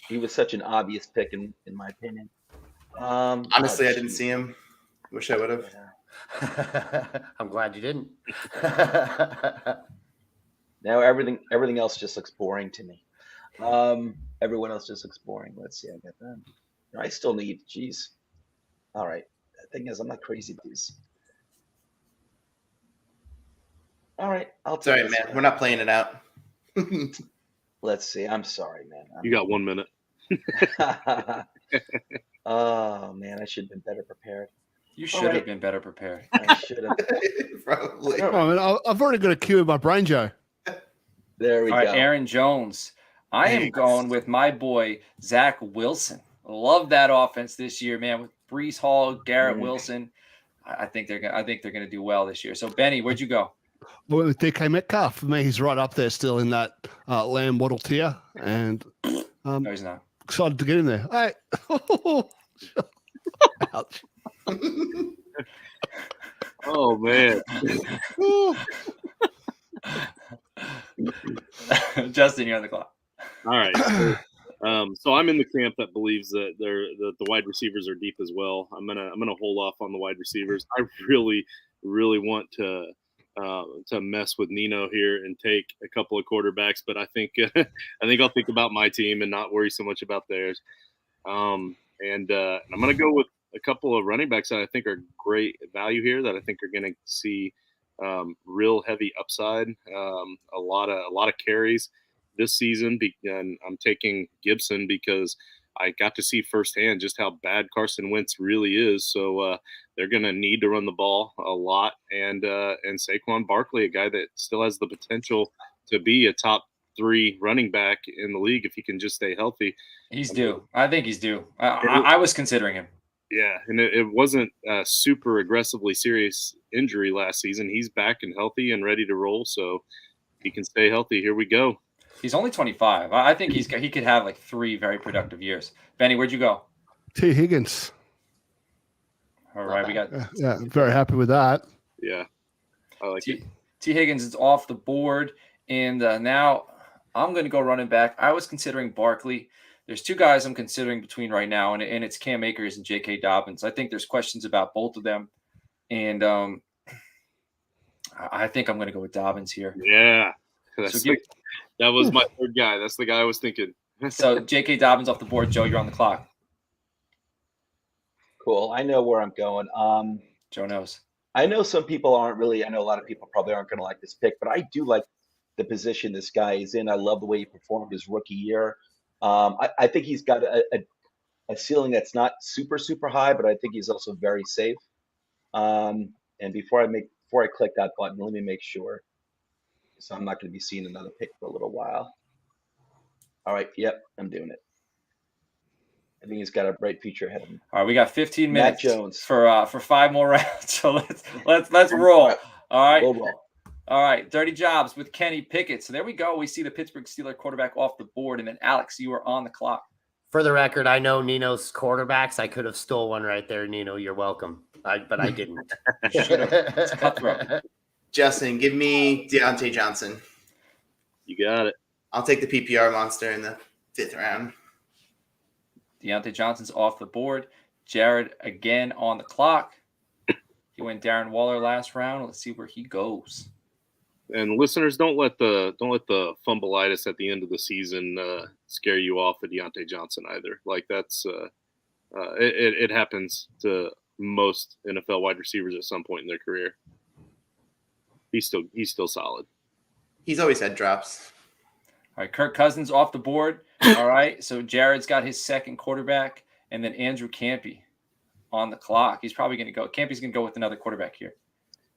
he was such an obvious pick in my opinion. Honestly, I didn't see him. Wish I would have. Yeah. I'm glad you didn't. Now everything else just looks boring to me. Everyone else just looks boring. Let's see. I got that. I still need. Jeez. All right. The thing is, I'm not crazy with these. All right. I'll take Sorry, this man. one. We're not playing it out. Let's see. I'm sorry, man. You got 1 minute. Oh man, I should have been better prepared. You should have been better prepared. I should have. Probably. Oh, man, I've already got a cue in my brain, Joe. There we All right, go. Aaron Jones. I am Thanks. going with my boy, Zach Wilson. Love that offense this year, man, with Brees Hall, Garrett Wilson. I think they're gonna do well this year. So Benny, where'd you go? Well, with DK Metcalf, for me, he's right up there still in that Lamb Waddle tier, and No, he's not. excited to get in there. Hey, ouch! Oh, man. Justin, you're on the clock. All right. So I'm in the camp that believes that the wide receivers are deep as well. I'm gonna hold off on the wide receivers. I really want to mess with Nino here and take a couple of quarterbacks, but I think I'll think about my team and not worry so much about theirs. And I'm gonna go with a couple of running backs that I think are great value here, that I think are gonna see real heavy upside, a lot of carries this season. And I'm taking Gibson because I got to see firsthand just how bad Carson Wentz really is. So they're going to need to run the ball a lot. And Saquon Barkley, a guy that still has the potential to be a top 3 running back in the league if he can just stay healthy. He's due. I think he's due. I was considering him. Yeah, and it wasn't a super aggressively serious injury last season. He's back and healthy and ready to roll. So if he can stay healthy, here we go. He's only 25. I think he could have like 3 very productive years. Benny, where'd you go? T. Higgins. All right, we got Yeah, I'm very happy with that. Yeah, I like it. T. Higgins is off the board, and now I'm going to go running back. I was considering Barkley. There's 2 guys I'm considering between right now, and it's Cam Akers and J.K. Dobbins. I think there's questions about both of them, and I think I'm going to go with Dobbins here. Yeah, that was my 3rd guy. That's the guy I was thinking. So J.K. Dobbins off the board. Joe, you're on the clock. Cool. I know where I'm going. Joe knows. I know some people aren't really. I know a lot of people probably aren't going to like this pick, but I do like the position this guy is in. I love the way he performed his rookie year. I think he's got a ceiling that's not super high, but I think he's also very safe. And before I click that button, let me make sure. So I'm not going to be seeing another pick for a little while. All right. Yep, I'm doing it. I think he's got a bright future ahead of him. All right, we got 15 Matt minutes Jones. for 5 more rounds. So let's roll. All right. We'll roll. All right, Dirty Jobs with Kenny Pickett. So there we go. We see the Pittsburgh Steelers quarterback off the board. And then, Alex, you are on the clock. For the record, I know Nino's quarterbacks. I could have stole one right there, Nino. You're welcome. but I didn't. You should have. It's cutthroat. Justin, give me Deontay Johnson. You got it. I'll take the PPR monster in the 5th round. Deontay Johnson's off the board. Jared again on the clock. He went Darren Waller last round. Let's see where he goes. And listeners, don't let the fumbleitis at the end of the season scare you off of Deontay Johnson either. Like that's it happens to most NFL wide receivers at some point in their career. He's still solid. He's always had drops. All right, Kirk Cousins off the board. All right, so Jared's got his second quarterback, and then Andrew Campy on the clock. He's probably going to go. Campy's going to go with another quarterback here.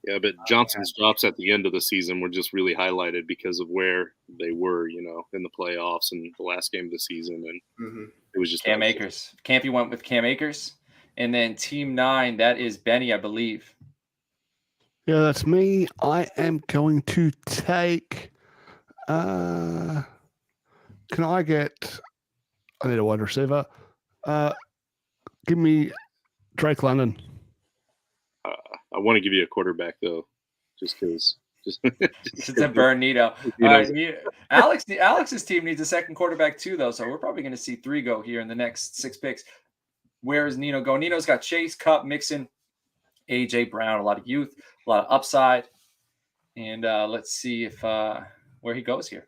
Yeah, but Johnson's drops at the end of the season were just really highlighted because of where they were, in the playoffs and the last game of the season, and it was just Cam Akers. Campy went with Cam Akers, and then Team 9, that is Benny, I believe. Yeah, that's me. I am going to take. Can I get? I need a wide receiver. Give me Drake London. I want to give you a quarterback though, just because. It's a burn Nito. Alex's team needs a second quarterback too, though, so we're probably going to see 3 go here in the next 6 picks. Where is Nino go? Nino's got Chase, Cup, Mixon, AJ Brown, a lot of youth, a lot of upside, and let's see if where he goes here.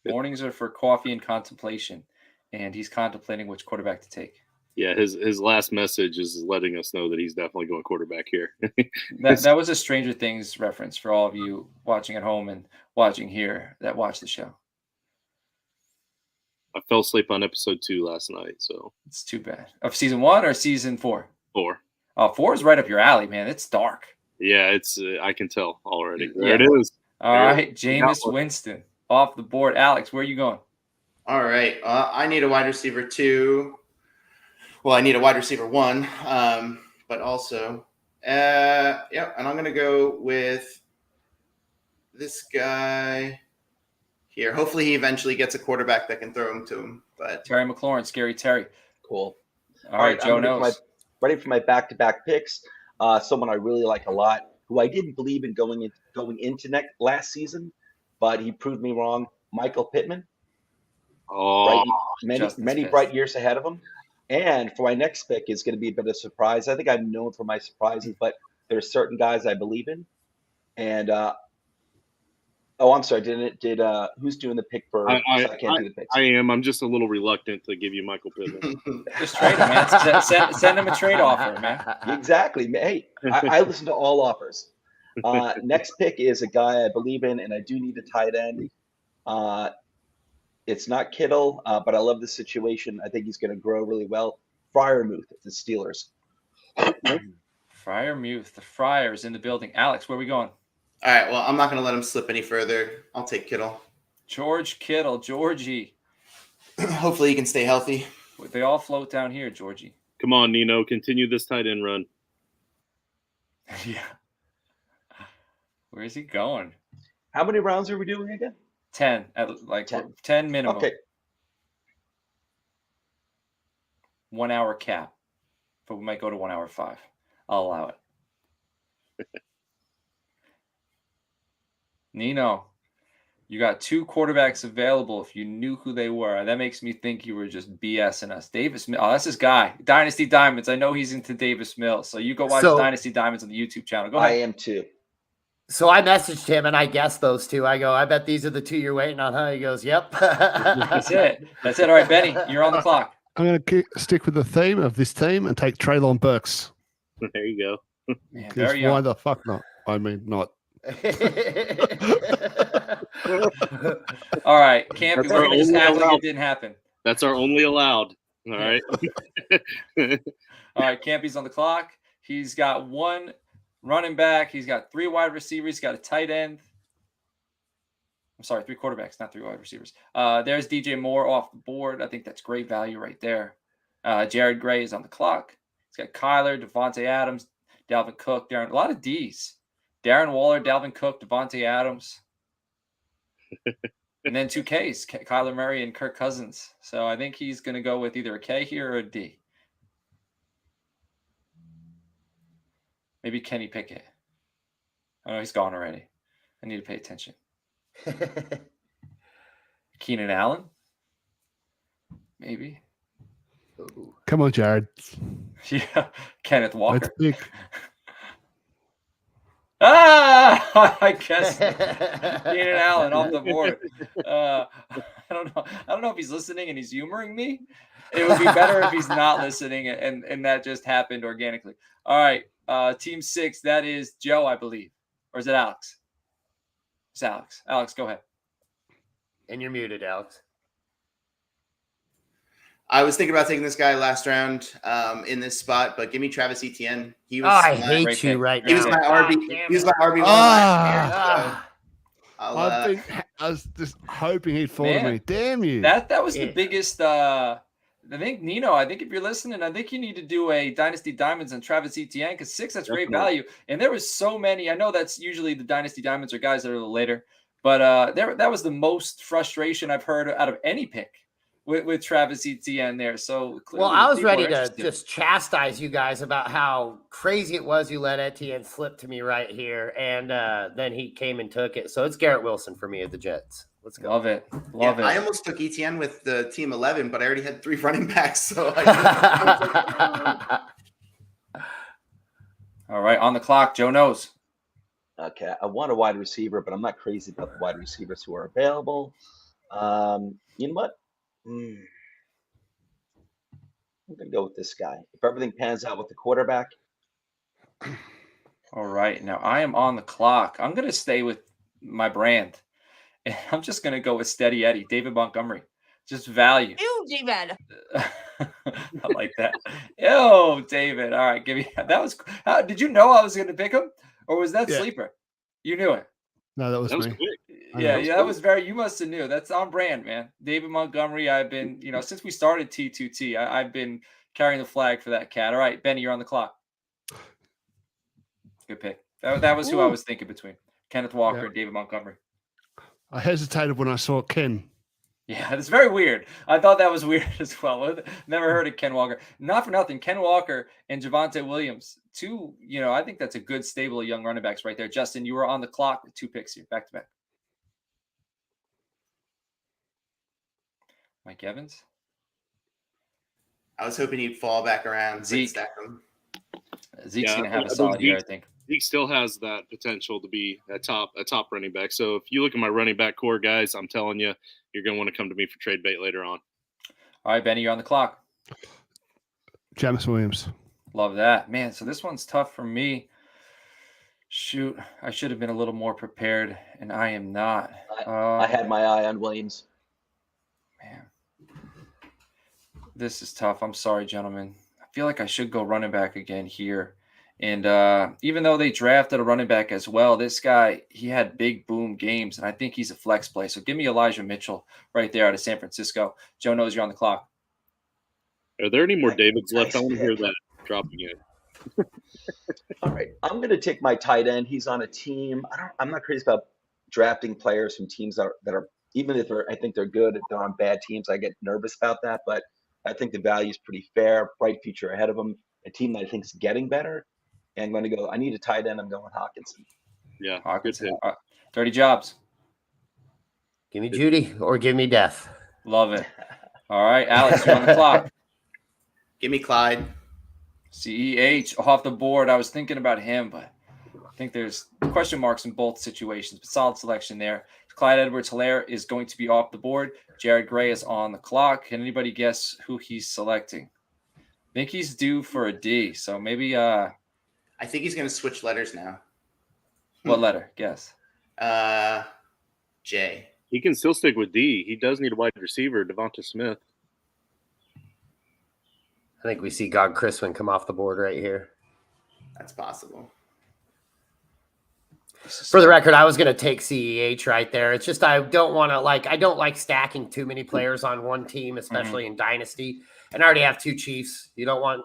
Mornings are for coffee and contemplation, and he's contemplating which quarterback to take. Yeah, his last message is letting us know that he's definitely going quarterback here. that was a Stranger Things reference for all of you watching at home and watching here that watch the show. I fell asleep on episode 2 last night, so it's too bad. Of season 1 or season 4? 4. Oh, 4 is right up your alley, man. It's dark. Yeah, it's I can tell already. There Yeah. it is. All right, Jameis Winston off the board. Alex, where are you going? All right. I need a wide receiver 2. Well, I need a wide receiver 1, but also, and I'm going to go with this guy here. Hopefully he eventually gets a quarterback that can throw him to him. But Terry McLaurin, Scary Terry. Cool. All right, Joe knows. Ready for my back-to-back picks. Someone I really like a lot, who I didn't believe in going into last season, but he proved me wrong. Michael Pittman. Oh, many bright years ahead of him. And for my next pick is going to be a bit of a surprise. I think I'm known for my surprises, but there's certain guys I believe in. And I'm sorry. Who's doing the pick for? I can't do the picks. I am. I'm just a little reluctant to give you Michael Pittman. Just trade him, man. Send him a trade offer, man. Exactly. Hey, I listen to all offers. Next pick is a guy I believe in, and I do need a tight end. It's not Kittle, but I love the situation. I think he's going to grow really well. Freiermuth, the Steelers. Freiermuth, the Friars in the building. Alex, where are we going? All right, well, I'm not going to let him slip any further. I'll take Kittle. George Kittle, Georgie. Hopefully he can stay healthy. They all float down here, Georgie. Come on, Nino. Continue this tight end run. Yeah. Where is he going? How many rounds are we doing again? 10, 10 minimum. Okay. 1 hour cap, but we might go to 1 hour 5. I'll allow it. Nino, you got 2 quarterbacks available if you knew who they were. That makes me think you were just BSing us. Davis Mills. Oh, that's this guy. Dynasty Diamonds. I know he's into Davis Mills. So you go watch Dynasty Diamonds on the YouTube channel. Go ahead. I am too. So I messaged him and I guessed those 2. I go, I bet these are the 2 you're waiting on, huh? He goes, yep. That's it. All right, Benny, you're on the clock. I'm going to stick with the theme of this team and take Treylon Burks. There you go. Man, why the fuck not? I mean, not. All right, Campy, we're going to just act like it didn't happen. That's our only allowed. All right. All right, Campy's on the clock. He's got 1 running back. He's got 3 wide receivers. He's got a tight end. I'm sorry, 3 quarterbacks, not 3 wide receivers. There's DJ Moore off the board. I think that's great value right there. Jared Gray is on the clock. He's got Kyler, Devontae Adams, Dalvin Cook, a lot of D's. Darren Waller, Dalvin Cook, Devontae Adams. And then 2 Ks, Kyler Murray and Kirk Cousins. So I think he's going to go with either a K here or a D. Maybe Kenny Pickett. Oh, no, he's gone already. I need to pay attention. Keenan Allen? Maybe. Ooh. Come on, Jared. Yeah. Kenneth Walker. Let's pick. I guess Keenan Allen off the board. I don't know. I don't know if he's listening and he's humoring me. It would be better if he's not listening and that just happened organically. All right. Team 6, that is Joe, I believe. Or is it Alex? It's Alex. Alex, go ahead. And you're muted, Alex. I was thinking about taking this guy last round in this spot, but give me Travis Etienne. He was. I hate you right now. He was my RB. He was my RB1 last year. I was just hoping he'd fall to me. Damn you! That was the biggest. I think Nino. I think if you're listening, I think you need to do a Dynasty Diamonds and Travis Etienne because 6. That's great value, and there was so many. I know that's usually the Dynasty Diamonds are guys that are a little later, but that was the most frustration I've heard out of any pick. With Travis Etienne there. So well, I was ready to just chastise you guys about how crazy it was you let Etienne slip to me right here. And then he came and took it. So it's Garrett Wilson for me at the Jets. Let's go. Love it. Love it. I almost took Etienne with the team 11, but I already had 3 running backs. So all right, on the clock. Joe knows. Okay, I want a wide receiver, but I'm not crazy about the wide receivers who are available. You know what? I'm going to go with this guy. If everything pans out with the quarterback. All right. Now I am on the clock. I'm going to stay with my brand. And I'm just going to go with Steady Eddie, David Montgomery. Just value. Ew, David. I like that. Yo, David. All right. Give me that. Was did you know I was going to pick him? Or was that sleeper? You knew it. No, that was me. Yeah, that was very. You must have knew. That's on brand, man. David Montgomery. I've been, since we started T2T, I've been carrying the flag for that cat. All right, Benny, you're on the clock. Good pick. That was who I was thinking between Kenneth Walker and David Montgomery. I hesitated when I saw Ken. Yeah, it's very weird. I thought that was weird as well. Never heard of Ken Walker. Not for nothing. Ken Walker and Javonte Williams. 2, I think that's a good stable of young running backs right there. Justin, you were on the clock with 2 picks here, back to back. Mike Evans. I was hoping he'd fall back around. Zeke. Stack him. Zeke's going to have a solid year, I think. Zeke still has that potential to be a top running back. So if you look at my running back core, guys, I'm telling you, you're going to want to come to me for trade bait later on. All right, Benny, you're on the clock. Jameis Williams. Love that. Man, so this one's tough for me. Shoot, I should have been a little more prepared, and I am not. I had my eye on Williams. Man, this is tough. I'm sorry, gentlemen. I feel like I should go running back again here. And even though they drafted a running back as well, this guy, he had big boom games, and I think he's a flex play. So give me Elijah Mitchell right there out of San Francisco. Joe knows you're on the clock. Are there any more Davids left? I want to hear that dropping in. All right, I'm going to take my tight end. He's on a team. I'm not crazy about drafting players from teams that are even if I think they're good, if they're on bad teams, I get nervous about that. But I think the value is pretty fair. Bright future ahead of them. A team that I think is getting better. And I'm going to go. I need a tight end. I'm going Hawkinson. Yeah, Hawkinson. Dirty Jobs. Give me Judy or give me Death. Love it. All right, Alex, you're on the clock. Give me Clyde. CEH off the board. I was thinking about him, but I think there's question marks in both situations. But solid selection there. Clyde Edwards-Helaire is going to be off the board. Jared Gray is on the clock. Can anybody guess who he's selecting? I think he's due for a D. So maybe I think he's going to switch letters now. What letter? Guess. J. He can still stick with D. He does need a wide receiver, Devonta Smith. I think we see God Chriswin come off the board right here. That's possible. For the record, I was going to take CEH right there. It's just I don't like stacking too many players on one team, especially in Dynasty. And I already have 2 Chiefs. You don't want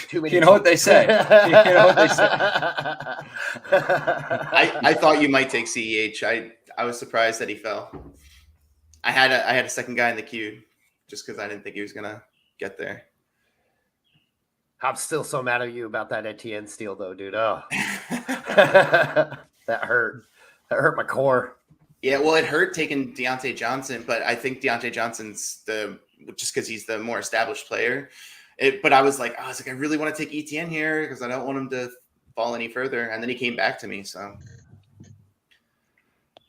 too many. You know what they say. I thought you might take CEH. I was surprised that he fell. I had a second guy in the queue just because I didn't think he was gonna get there. I'm still so mad at you about that Etienne steal, though, dude. Oh, that hurt. That hurt my core. Yeah, well, it hurt taking Deontay Johnson, but I think Deontay Johnson's just because he's the more established player. But I was like, I really want to take Etienne here because I don't want him to fall any further. And then he came back to me. So,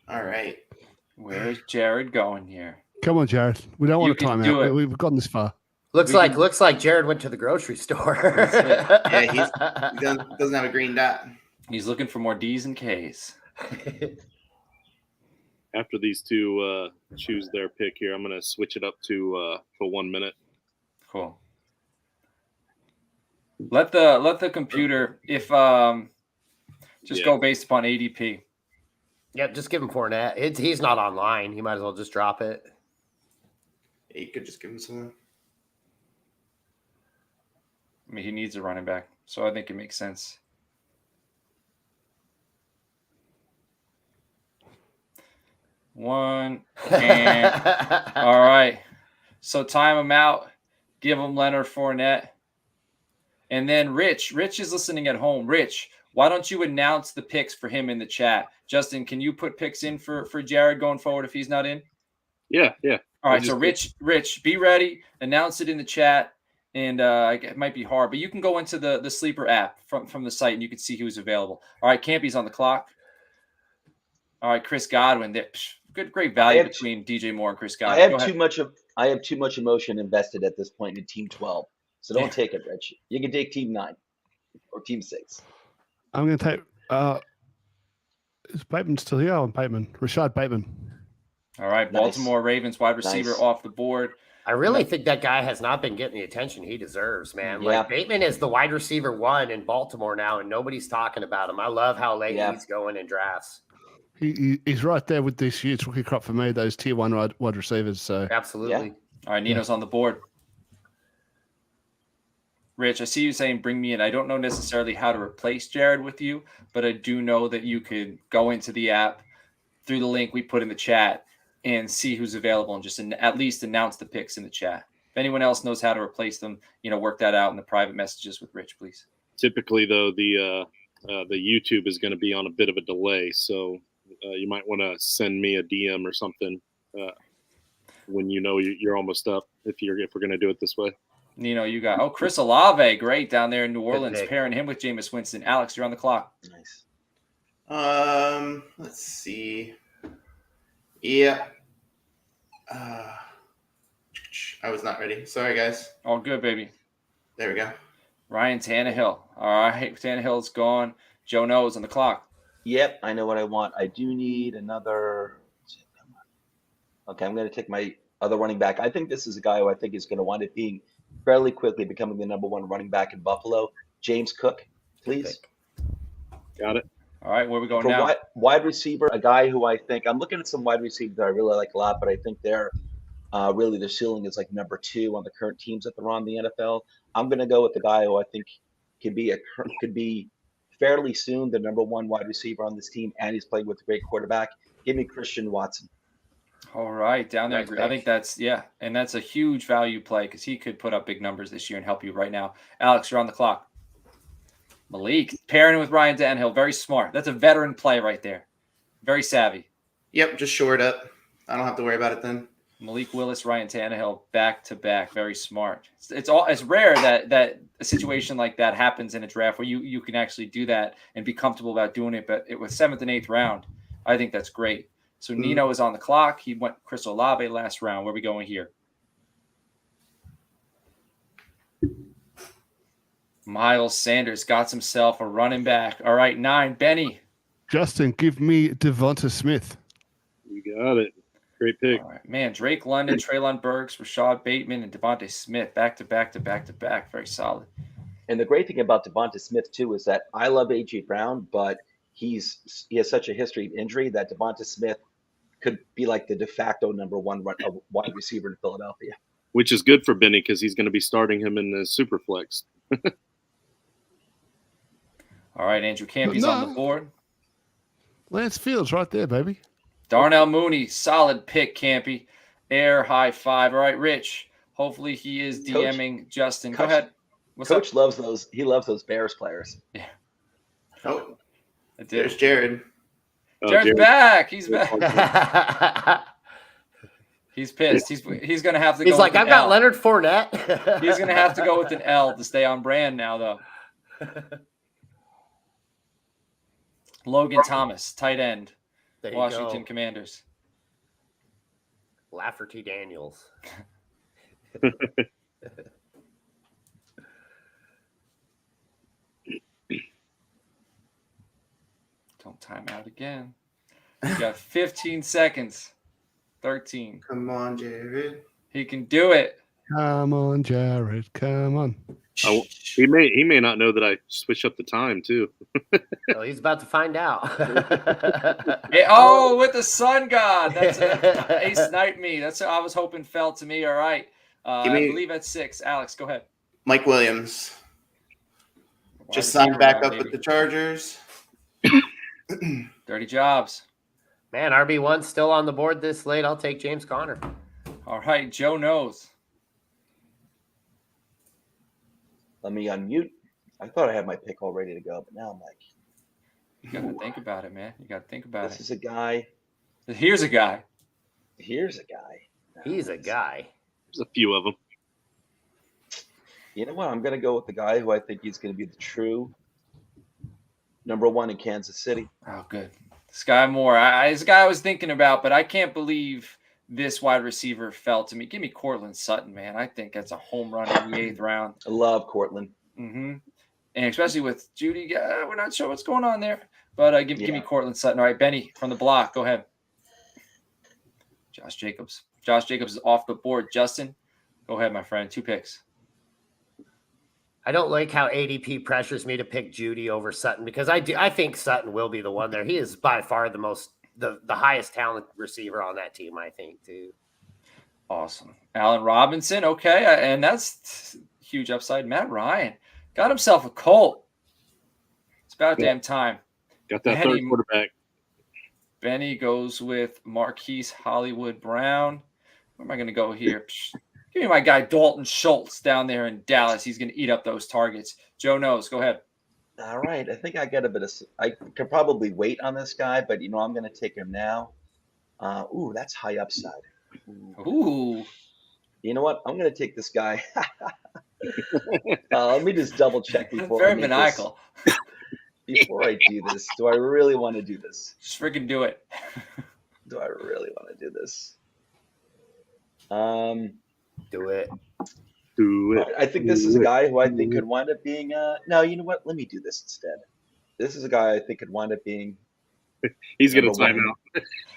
all right, where's Jared going here? Come on, Jared. We don't want to time out. it. We've gotten this far. Looks like Jared went to the grocery store. Yeah, he doesn't have a green dot. He's looking for more D's and K's. After these two choose their pick here, I'm going to switch it up to for 1 minute. Cool. Let the computer go based upon ADP. Yeah, just give him Fournette. He's not online. He might as well just drop it. Yeah, you could just give him someone. I mean, he needs a running back, so I think it makes sense. One and all right. So time him out. Give him Leonard Fournette. And then Rich is listening at home. Rich, why don't you announce the picks for him in the chat? Justin, can you put picks in for Jared going forward if he's not in? Yeah. All right, so Rich, be ready. Announce it in the chat. And it might be hard, but you can go into the Sleeper app from the site, and you can see who's available. All right, Campy's on the clock. All right, Chris Godwin. Great value between DJ Moore and Chris Godwin. I have too much emotion invested at this point in Team 12, so don't take it, Rich. You can take Team 9 or Team 6. I'm going to take. Is Bateman still here? Oh, Bateman. Rashad Bateman. All right, Baltimore Ravens wide receiver off the board. I really think that guy has not been getting the attention he deserves, man. Yeah. Like Bateman is the wide receiver 1 in Baltimore now, and nobody's talking about him. I love how late he's going in drafts. He's right there with this year's rookie crop for me, those tier 1 wide receivers. So absolutely. Yeah. All right, Nino's on the board. Rich, I see you saying bring me in. I don't know necessarily how to replace Jared with you, but I do know that you could go into the app through the link we put in the chat and see who's available and just at least announce the picks in the chat. If anyone else knows how to replace them, work that out in the private messages with Rich, please. Typically, though, the YouTube is going to be on a bit of a delay, so you might want to send me a DM or something when you're almost up. If we're going to do it this way. Nino, you got Chris Olave, great down there in New Orleans, pairing him with Jameis Winston. Alex, you're on the clock. Nice. Let's see. Yeah. I was not ready. Sorry, guys. All good, baby. There we go. Ryan Tannehill. All right, Tannehill's gone. Joe knows on the clock. Yep, I know what I want. I do need another. Okay, I'm going to take my other running back. I think this is a guy who I think is going to wind up being fairly quickly becoming the number 1 running back in Buffalo. James Cook, please. Got it. All right, where are we going now? Wide receiver, a guy who I think I'm looking at some wide receivers that I really like a lot, but I think they're really their ceiling is like number 2 on the current teams that they're on in the NFL. I'm going to go with the guy who I think could be fairly soon the number 1 wide receiver on this team, and he's playing with a great quarterback. Give me Christian Watson. All right, down there. I think that's and that's a huge value play because he could put up big numbers this year and help you right now. Alex, you're on the clock. Malik pairing with Ryan Tannehill, very smart. That's a veteran play right there. Very savvy. Yep, just shore it up. I don't have to worry about it then. Malik Willis, Ryan Tannehill, back to back, very smart. It's rare that a situation like that happens in a draft where you can actually do that and be comfortable about doing it. But it was 7th and 8th round. I think that's great. So Nino is on the clock. He went Chris Olave last round. Where are we going here? Miles Sanders got himself a running back. All right, 9. Benny. Justin, give me Devonta Smith. You got it. Great pick. All right, man. Drake London, Treylon Burks, Rashad Bateman, and Devonta Smith back to back to back to back. Very solid. And the great thing about Devonta Smith too is that I love A.J. Brown, but he has such a history of injury that Devonta Smith could be like the de facto number 1 wide receiver in Philadelphia. Which is good for Benny because he's going to be starting him in the Superflex. All right, Andrew Campy's on the board. Lance Fields right there, baby. Darnell Mooney, solid pick, Campy. Air high 5. All right, Rich. Hopefully he is DMing Justin. Go ahead. What's Coach up? loves those. He loves those Bears players. Yeah. Oh, I did. there's Jared. Jared's Jared. back. He's back. He's pissed. He's gonna have to go. He's like, with I've an got L. Leonard Fournette. He's gonna have to go with an L to stay on brand now, though. Logan Thomas, tight end, There you Washington go. Commanders. Lafferty Daniels. Don't time out again. You got 15 seconds. 13. Come on, Jared. He can do it. Come on, Jared. Come on. He may not know that I switched up the time too. Oh, he's about to find out. Hey, oh, with the sun god. That's a snipe me. That's what I was hoping fell to me. All right. I believe at 6. Alex, go ahead. Mike Williams. Just Wide signed receiver back round, up baby. with the Chargers. Dirty jobs. Man, RB1 still on the board this late. I'll take James Conner. All right. Joe knows. Let me unmute. I thought I had my pick all ready to go, but now I'm like, You got to think about it, man. You got to think about this it. is a guy. Here's a guy. Here's a guy. He's a guy. There's a few of them. You know what? I'm going to go with the guy who I think he's going to be the true number 1 in Kansas City. Oh, good. Sky Moore. This guy I was thinking about, but I can't believe this wide receiver fell to me. Give me Cortland Sutton, man. I think that's a home run in the 8th round. I love Cortland. Mm-hmm. And especially with Judy, we're not sure what's going on there. But give me Cortland Sutton. All right, Benny from the block. Go ahead. Josh Jacobs. Josh Jacobs is off the board. Justin, go ahead, my friend. 2 picks. I don't like how ADP pressures me to pick Judy over Sutton because I think Sutton will be the one there. He is by far the highest talent receiver on that team, I think, too. Awesome. Allen Robinson, okay. And that's huge upside. Matt Ryan got himself a Colt. It's about damn time. Got that Benny, third quarterback. Benny goes with Marquise Hollywood Brown. Where am I going to go here? Give me my guy Dalton Schultz down there in Dallas. He's going to eat up those targets. Joe knows. Go ahead. All right. I think I got a bit of – I could probably wait on this guy, but, I'm going to take him now. That's high upside. Ooh. You know what? I'm going to take this guy. Let me just double check before Very I make maniacal. This. Before I do this, do I really want to do this? Just freaking do it. Do I really want to do this? Do it. Do it. I think this is a guy who I think could wind up being no, you know what? Let me do this instead. This is a guy I think could wind up being He's going to time out.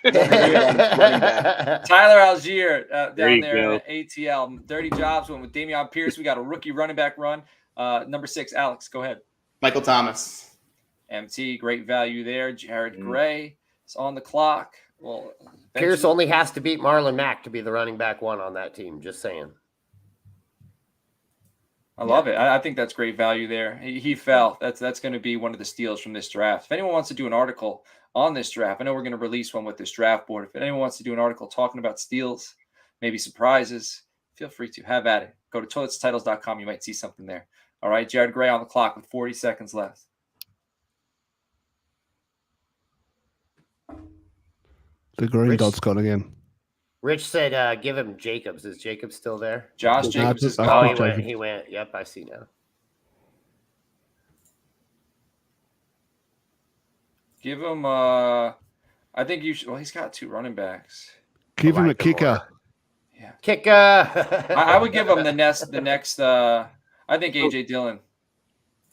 running back. Tyler Algier down you there go. at ATL. Dirty Jobs went with Damian Pierce. We got a rookie running back run. Number 6, Alex, go ahead. Michael Thomas. MT, great value there. Jared Gray is on the clock. Well, Pierce only has to beat Marlon Mack to be the running back 1 on that team. Just saying. I love it. I think that's great value there. He fell. That's going to be one of the steals from this draft. If anyone wants to do an article on this draft, I know we're going to release one with this draft board. If anyone wants to do an article talking about steals, maybe surprises, feel free to have at it. Go to toiletstitles.com. You might see something there. All right, Jared Gray on the clock with 40 seconds left. The green dot's gone again. Rich said, give him Jacobs. Is Jacobs still there? Josh Jacobs is I Oh, gone. thought he Jacobs. went. Yep, I see now. Give him, I think you should. Well, he's got 2 running backs. Give him a like them kicker. Yeah. Kicker. I would give him the next, I think AJ Dillon.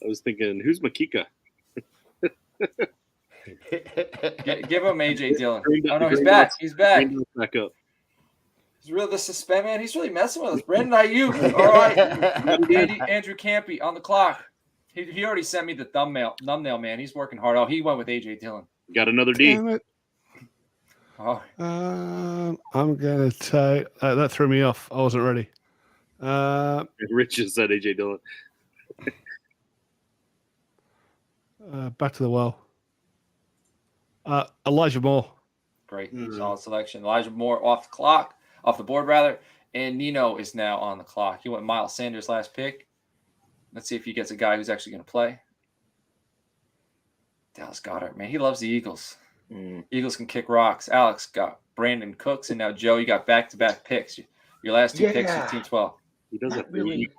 I was thinking, who's Makika? Give him AJ Dillon. Green dot- Oh, no, he's green back. dots- He's back. Green dot's back up. He's really the suspend man. He's really messing with us. Brandon Ayuk. All right. Andrew Campy on the clock. He already sent me the thumbnail, man. He's working hard. Oh, he went with AJ Dillon. Got another D. Damn it. Oh, I'm going to take that threw me off. I wasn't ready. Rich just said AJ Dillon. Back to the well. Elijah Moore. great. Solid selection. Elijah Moore off the board rather. And Nino is now on the clock. He went Miles Sanders last pick. Let's see if he gets a guy who's actually going to play. Dallas Goedert, man, he loves the Eagles. Eagles can kick rocks. Alex got Brandon Cooks, and now Joe, you got back-to-back picks. Your last two picks with Team 12. He does Not really.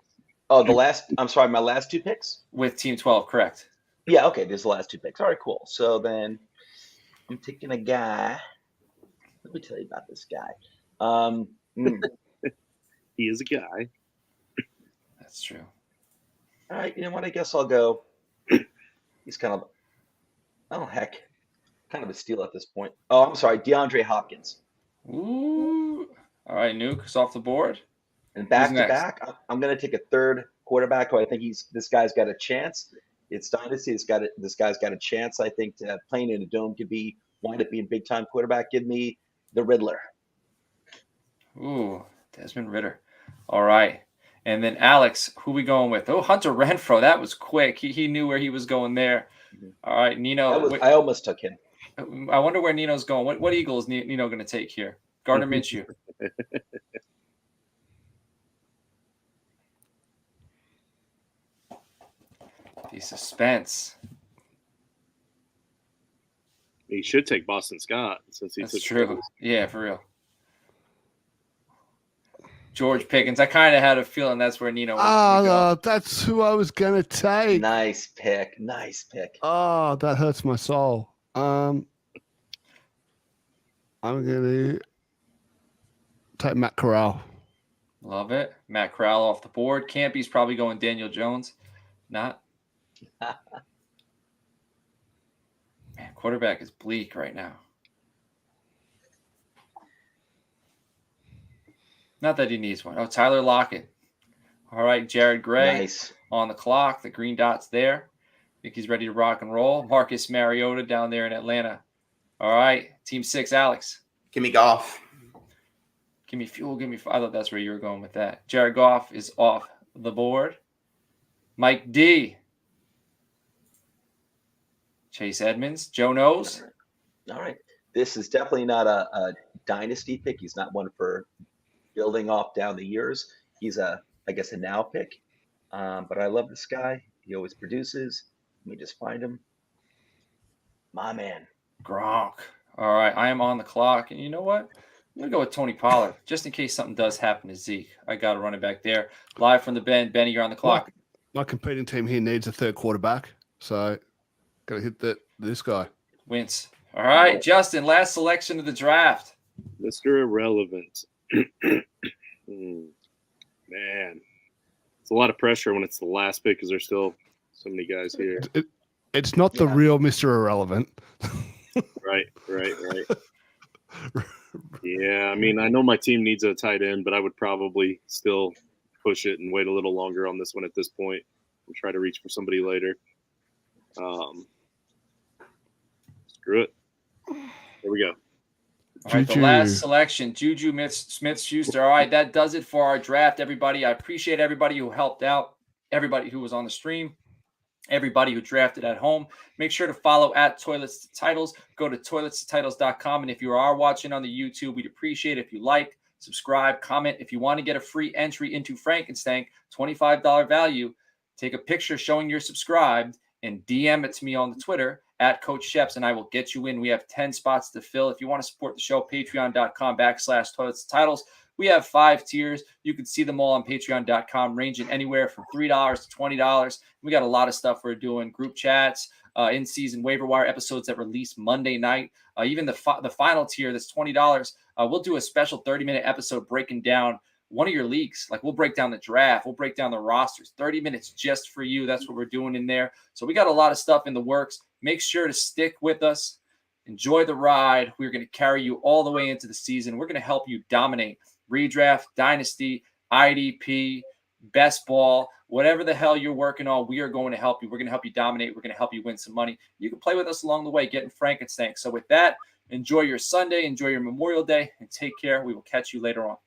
Oh, my last two picks? With Team 12, correct. Yeah, okay, there's the last two picks. All right, cool. So then I'm taking a guy. Let me tell you about this guy. He is a guy. That's true. All right, you know what? I guess I'll go. He's kind of, kind of a steal at this point. Oh, I'm sorry, DeAndre Hopkins. Ooh. All right, Nuke's off the board. And back to back, I'm going to take a third quarterback who I think this guy's got a chance. It's Dynasty. This guy's got a chance. I think playing in a dome could wind up being big time quarterback. Give me the Riddler. Ooh, Desmond Ridder. All right. And then Alex, who we going with? Oh, Hunter Renfrow. That was quick. He knew where he was going there. All right, Nino. I almost took him. I wonder where Nino's going. What Eagle is Nino going to take here? Gardner Minshew. The suspense. He should take Boston Scott since he's true. Yeah, for real. George Pickens. I kind of had a feeling that's where Nino was. Oh, that's who I was gonna take. Nice pick. Oh, that hurts my soul. I'm gonna take Matt Corral. Love it. Matt Corral off the board. Campy's probably going Daniel Jones. Not. Man, quarterback is bleak right now. Not that he needs one. Oh, Tyler Lockett. All right, Jared Gray on the clock. The green dot's there. I think he's ready to rock and roll. Marcus Mariota down there in Atlanta. All right, Team 6, Alex. Give me Goff. Give me fuel. Give me. I thought that's where you were going with that. Jared Goff is off the board. Mike D. Chase Edmonds. Joe knows. All right. This is definitely not a dynasty pick. He's not one for building off down the years. He's I guess a now pick. But I love this guy. He always produces. Let me just find him. My man. Gronk. All right. I am on the clock. And you know what? I'm going to go with Tony Pollard, just in case something does happen to Zeke. I got to run it back there. Live from the bend. Benny, you're on the clock. My competing team here needs a third quarterback. So, got to hit this guy. Wins. All right, Justin, last selection of the draft. Mr. Irrelevant. Man, it's a lot of pressure when it's the last pick because there's still so many guys here. It's not the real Mr. Irrelevant. Right. Yeah, I mean, I know my team needs a tight end, but I would probably still push it and wait a little longer on this one at this point and try to reach for somebody later. Screw it. Here we go. All right, the last selection, Juju Smith-Schuster. All right, that does it for our draft, everybody. I appreciate everybody who helped out, everybody who was on the stream, everybody who drafted at home. Make sure to follow at Toilets to Titles. Go to toiletstotitles.com. And if you are watching on the YouTube, we'd appreciate it if you like, subscribe, comment. If you want to get a free entry into Frankenstein, $25 value, take a picture showing you're subscribed and DM it to me on the Twitter at Coach Sheps, and I will get you in. We have 10 spots to fill. If you want to support the show, patreon.com/Toilets to Titles. We have 5 tiers. You can see them all on patreon.com, ranging anywhere from $3 to $20. We got a lot of stuff we're doing, group chats, in-season waiver wire episodes that release Monday night. Even the final tier, that's $20. We'll do a special 30-minute episode breaking down one of your leagues. Like, we'll break down the draft. We'll break down the rosters. 30 minutes just for you. That's what we're doing in there. So we got a lot of stuff in the works. Make sure to stick with us. Enjoy the ride. We're going to carry you all the way into the season. We're going to help you dominate redraft, dynasty, IDP, best ball, whatever the hell you're working on. We are going to help you. We're going to help you dominate. We're going to help you win some money. You can play with us along the way, getting Frankenstein. So with that, enjoy your Sunday, enjoy your Memorial Day, and take care. We will catch you later on.